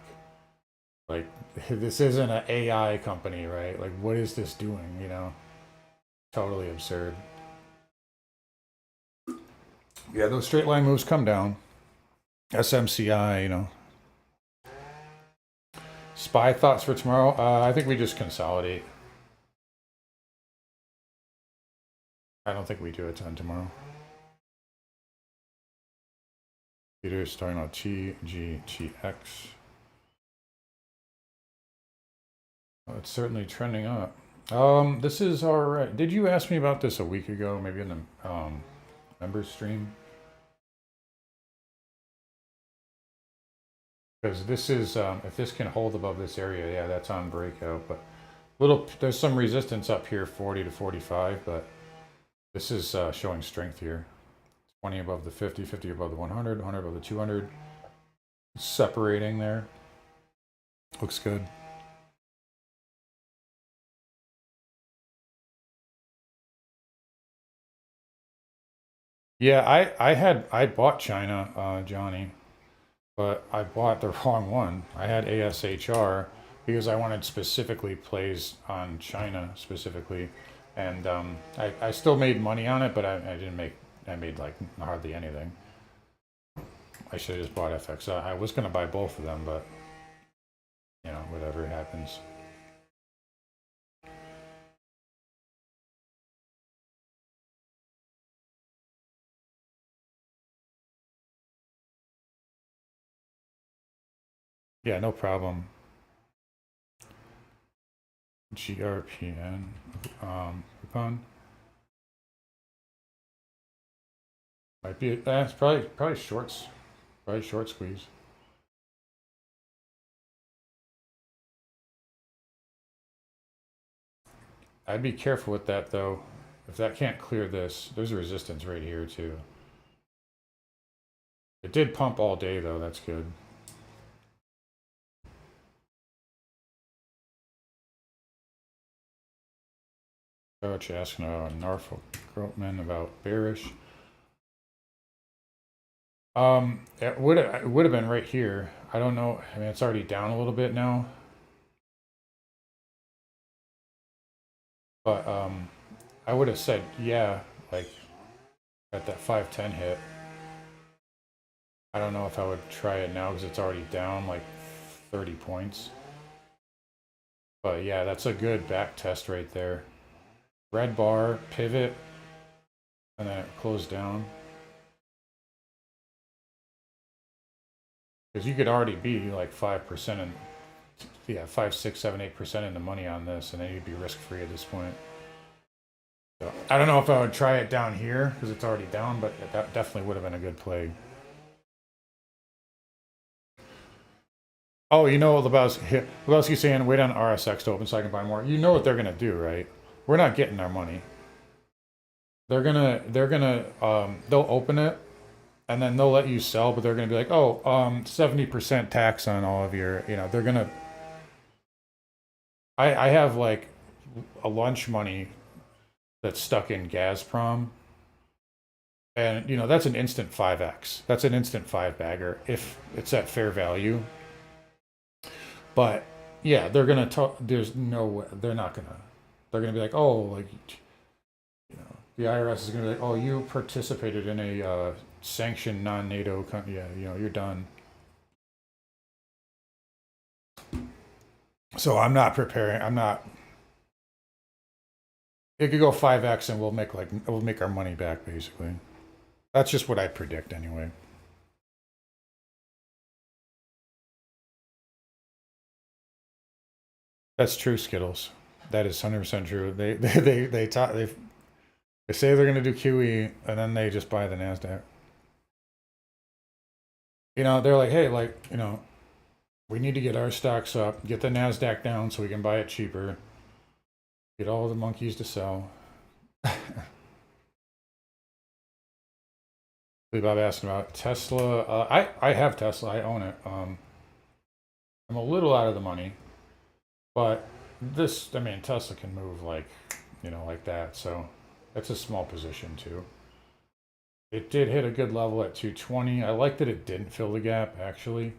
Like this isn't an AI company, right? Like what is this doing? You know, totally absurd. Yeah, those straight line moves come down. SMCI, you know. SPY thoughts for tomorrow? I think we just consolidate. I don't think we do a ton tomorrow. Peter's talking about TGTX. Oh, it's certainly trending up. This is all right. Did you ask me about this a week ago? Maybe in the members stream? Because this is if this can hold above this area, yeah, that's on breakout. But there's some resistance up here, 40 to 45, but this is showing strength here. 20 above the 50, 50 above the 100, 100 above the 200. Separating there. Looks good. Yeah, I bought China, Johnny, but I bought the wrong one. I had ASHR because I wanted specifically plays on China specifically, And I still made money on it, but I didn't make, I made like hardly anything. I should have just bought FX. I was going to buy both of them, but you know, whatever happens. Yeah, no problem. GRPN coupon might be. It's probably shorts. Probably short squeeze. I'd be careful with that though. If that can't clear this, there's a resistance right here too. It did pump all day though. That's good. What you asking about Norfolk Grumman about bearish? It would have been right here. I don't know. I mean, it's already down a little bit now. But I would have said yeah, like at that 510 hit. I don't know if I would try it now because it's already down like 30 points. But yeah, that's a good back test right there. Red bar, pivot, and then it closed down. Because you could already be like 5% and yeah, 5, 6, 7, 8% in the money on this, and then you'd be risk free at this point. So I don't know if I would try it down here because it's already down, but that definitely would have been a good play. Oh, you know what Lebowski's saying, wait on RSX to open so I can buy more. You know what they're gonna do, right? We're not getting our money. They'll open it and then they'll let you sell, but they're gonna be like, oh, 70% tax on all of your, you know, they're gonna. I have like a lunch money that's stuck in Gazprom, and you know that's an instant 5x. That's an instant 5-bagger if it's at fair value. But yeah, they're gonna talk. There's no way they're not gonna. They're gonna be like, oh, like you know, the IRS is gonna be like, oh, you participated in a sanctioned non-NATO. Yeah, you know, you're done. So I'm not preparing. I'm not. It could go 5x, and we'll make our money back basically. That's just what I predict anyway. That's true, Skittles. That is 100% true. They say they're going to do QE, and then they just buy the Nasdaq. You know, they're like, hey, like, you know, we need to get our stocks up, get the Nasdaq down so we can buy it cheaper, get all the monkeys to sell. Bob asking about Tesla. I have Tesla. I own it. I'm a little out of the money, but I mean, Tesla can move like, you know, like that. So that's a small position too. It did hit a good level at 220. I like that it didn't fill the gap actually.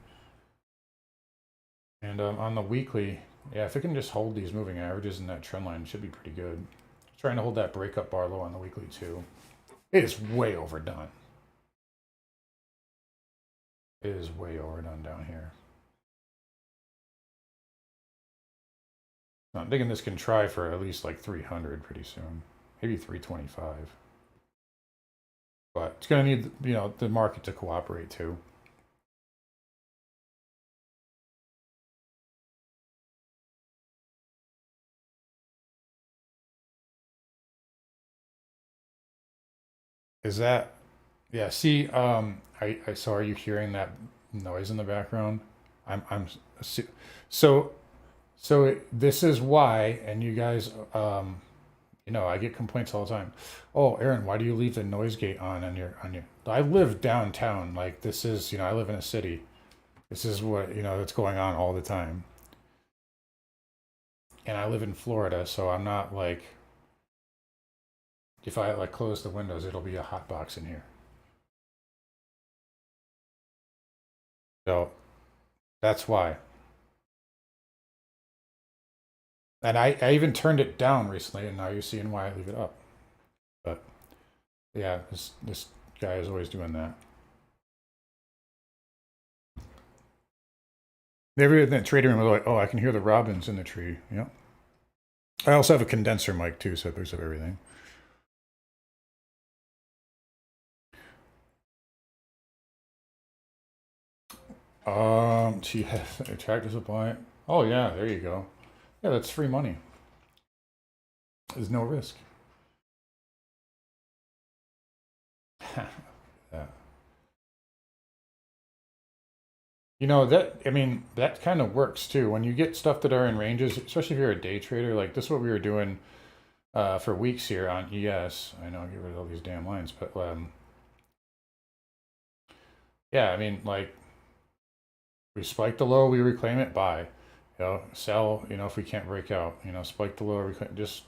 And on the weekly, yeah, if it can just hold these moving averages in that trend line, it should be pretty good. Trying to hold that breakup bar low on the weekly too. It is way overdone. It is way overdone down here. I'm thinking this can try for at least like 300 pretty soon, maybe 325. But it's going to need, you know, the market to cooperate too. Is that, yeah, see, so are you hearing that noise in the background? I'm, so, this is why, and you guys, you know, I get complaints all the time. Oh, Aaron, why do you leave the noise gate on your? I live downtown. Like this is, you know, I live in a city. This is what, you know, that's going on all the time. And I live in Florida, so I'm not like, if I like close the windows, it'll be a hot box in here. So that's why. And I even turned it down recently, and now you're seeing why I leave it up. But yeah, this guy is always doing that. Everyone in that trading room was like, oh, I can hear the robins in the tree. Yeah. I also have a condenser mic too, so it picks up everything. TS, attractive supply. Oh yeah, there you go. Yeah, that's free money. There's no risk. Yeah. You know, that, I mean, that kind of works too. When you get stuff that are in ranges, especially if you're a day trader, like this is what we were doing for weeks here on ES. I know I get rid of all these damn lines, but yeah, I mean, like we spike the low, we reclaim it, buy. You know, sell, you know, if we can't break out, you know, spike the low, reclaim, just,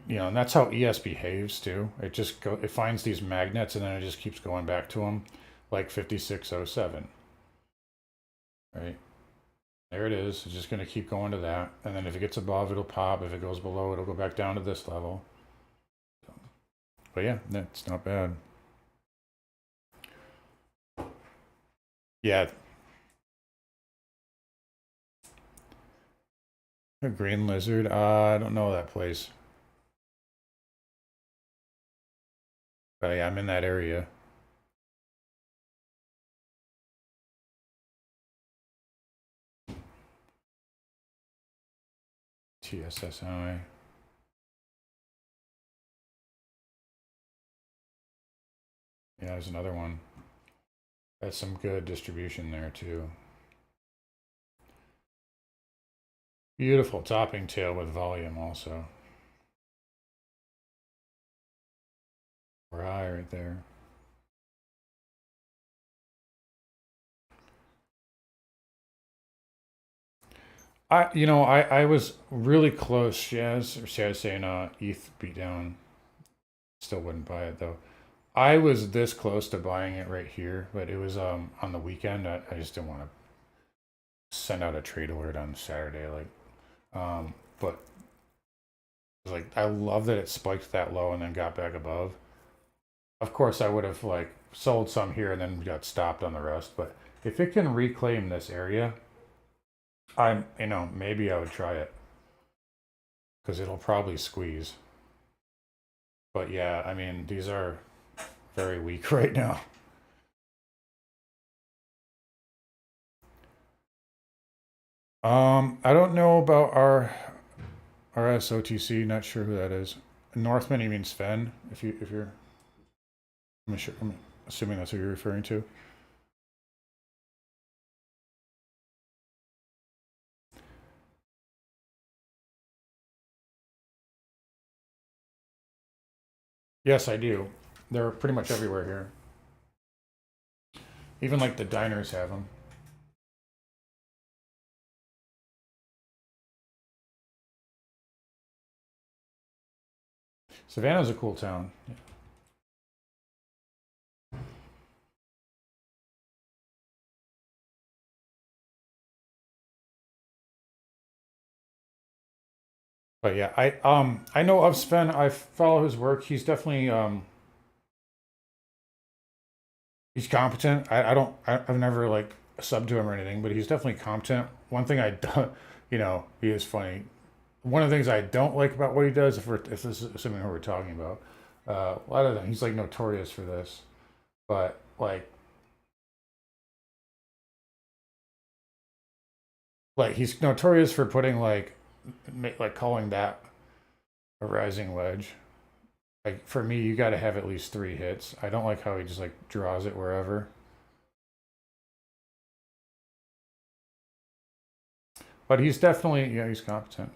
you know, and that's how ES behaves too. It just it finds these magnets and then it just keeps going back to them, like 5607, right? There it is. It's just going to keep going to that. And then if it gets above, it'll pop. If it goes below, it'll go back down to this level. But yeah, that's not bad. Yeah. A green lizard. I don't know that place. But yeah, I'm in that area. TSSI. Yeah, there's another one. That's some good distribution there too. Beautiful topping tail with volume also. We're high right there. I was really close, Shaz, or Shaz saying ETH beat down. Still wouldn't buy it though. I was this close to buying it right here, but it was on the weekend. I just didn't want to send out a trade alert on Saturday, but like I love that it spiked that low and then got back above. Of course, I would have like sold some here and then got stopped on the rest. But if it can reclaim this area, maybe I would try it because it'll probably squeeze. But yeah, I mean, these are very weak right now. I don't know about our RSOTC. Not sure who that is. Northman, you mean Sven? If you're, I'm assuming that's what you're referring to. Yes, I do. They're pretty much everywhere here. Even like the diners have them. Savannah's a cool town. But yeah, I know of Sven. I follow his work. He's definitely he's competent. I've never like subbed to him or anything, but he's definitely competent. One thing I don't, he is funny. One of the things I don't like about what he does, if this is assuming who we're talking about, a lot of them, he's like notorious for this, but like he's notorious for putting like calling that a rising wedge. Like for me, you got to have at least 3 hits. I don't like how he just like draws it wherever. But he's definitely, yeah, he's competent.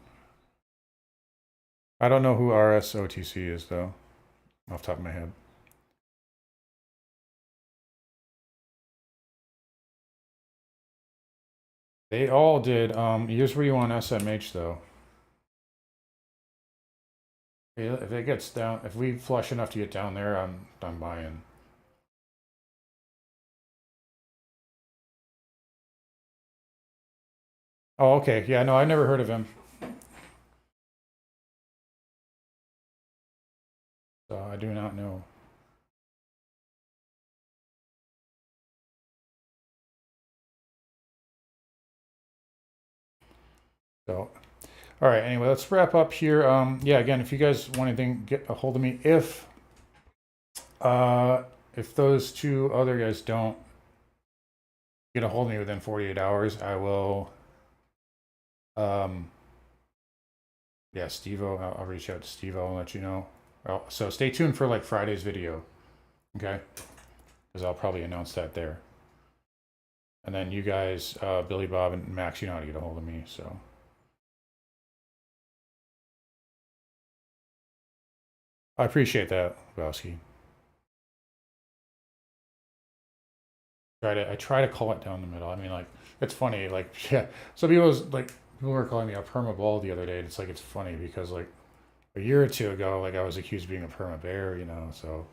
I don't know who RSOTC is though, off the top of my head. They all did. Here's where you want SMH though. If it gets down, if we flush enough to get down there, I'm buying. Oh, okay. Yeah, no, I never heard of him. So I do not know. So, all right. Anyway, let's wrap up here. Yeah. Again, if you guys want anything, get a hold of me. If those two other guys don't get a hold of me within 48 hours, I will. Yeah, Steve-O, I'll reach out to Steve-O and let you know. So stay tuned for like Friday's video, okay? Because I'll probably announce that there. And then you guys, Billy Bob and Max, you know how to get a hold of me, so. I appreciate that, Bowski. I try to call it down the middle. I mean, like, it's funny, like, yeah. So people were calling me a perma bull the other day. And it's like, it's funny because like a year or two ago, like I was accused of being a perma bear, you know, so.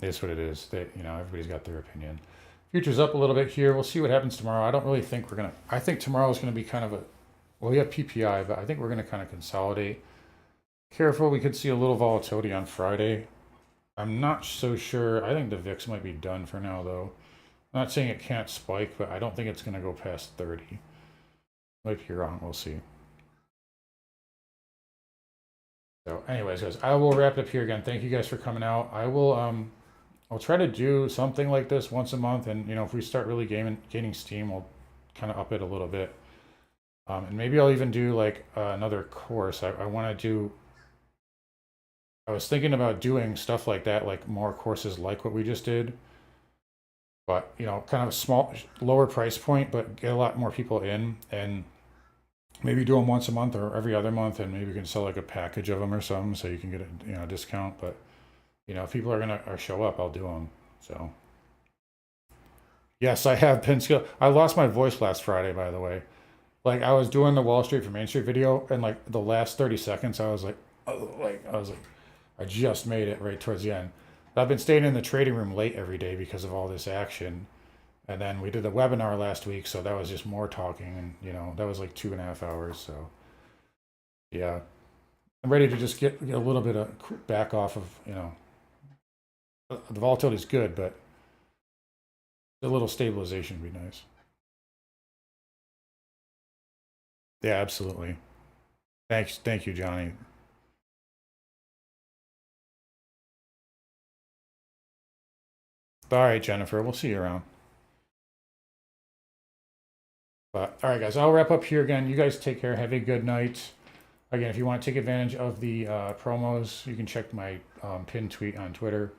It's what it is. You know, everybody's got their opinion. Future's up a little bit here. We'll see what happens tomorrow. I don't really think we're gonna. I think tomorrow's gonna be kind of a. Well, we have PPI, but I think we're gonna kind of consolidate. Careful, we could see a little volatility on Friday. I'm not so sure. I think the VIX might be done for now, though. I'm not saying it can't spike, but I don't think it's gonna go past 30. Might be wrong. We'll see. So, anyways, guys, I will wrap it up here again. Thank you guys for coming out. I'll try to do something like this once a month, and you know, if we start really gaining steam, we'll kind of up it a little bit. And maybe I'll even do like another course. I want to do. I was thinking about doing stuff like that, like more courses like what we just did, but you know, kind of a small, lower price point, but get a lot more people in, and maybe do them once a month or every other month, and maybe we can sell like a package of them or something, so you can get a discount, but. You know, if people are gonna show up, I'll do them. So, yes, I have been skill. I lost my voice last Friday, by the way. Like I was doing the Wall Street for Main Street video, and like the last 30 seconds, I was like, I just made it right towards the end. I've been staying in the trading room late every day because of all this action, and then we did the webinar last week, so that was just more talking, and you know, that was like 2.5 hours. So, yeah, I'm ready to just get a little bit of back off of the volatility is good, but a little stabilization would be nice. Yeah, absolutely. Thank you, Johnny. All right, Jennifer, we'll see you around. But all right, guys, I'll wrap up here again. You guys take care. Have a good night. Again, if you want to take advantage of the promos, you can check my pinned tweet on Twitter.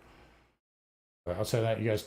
But outside of that, you guys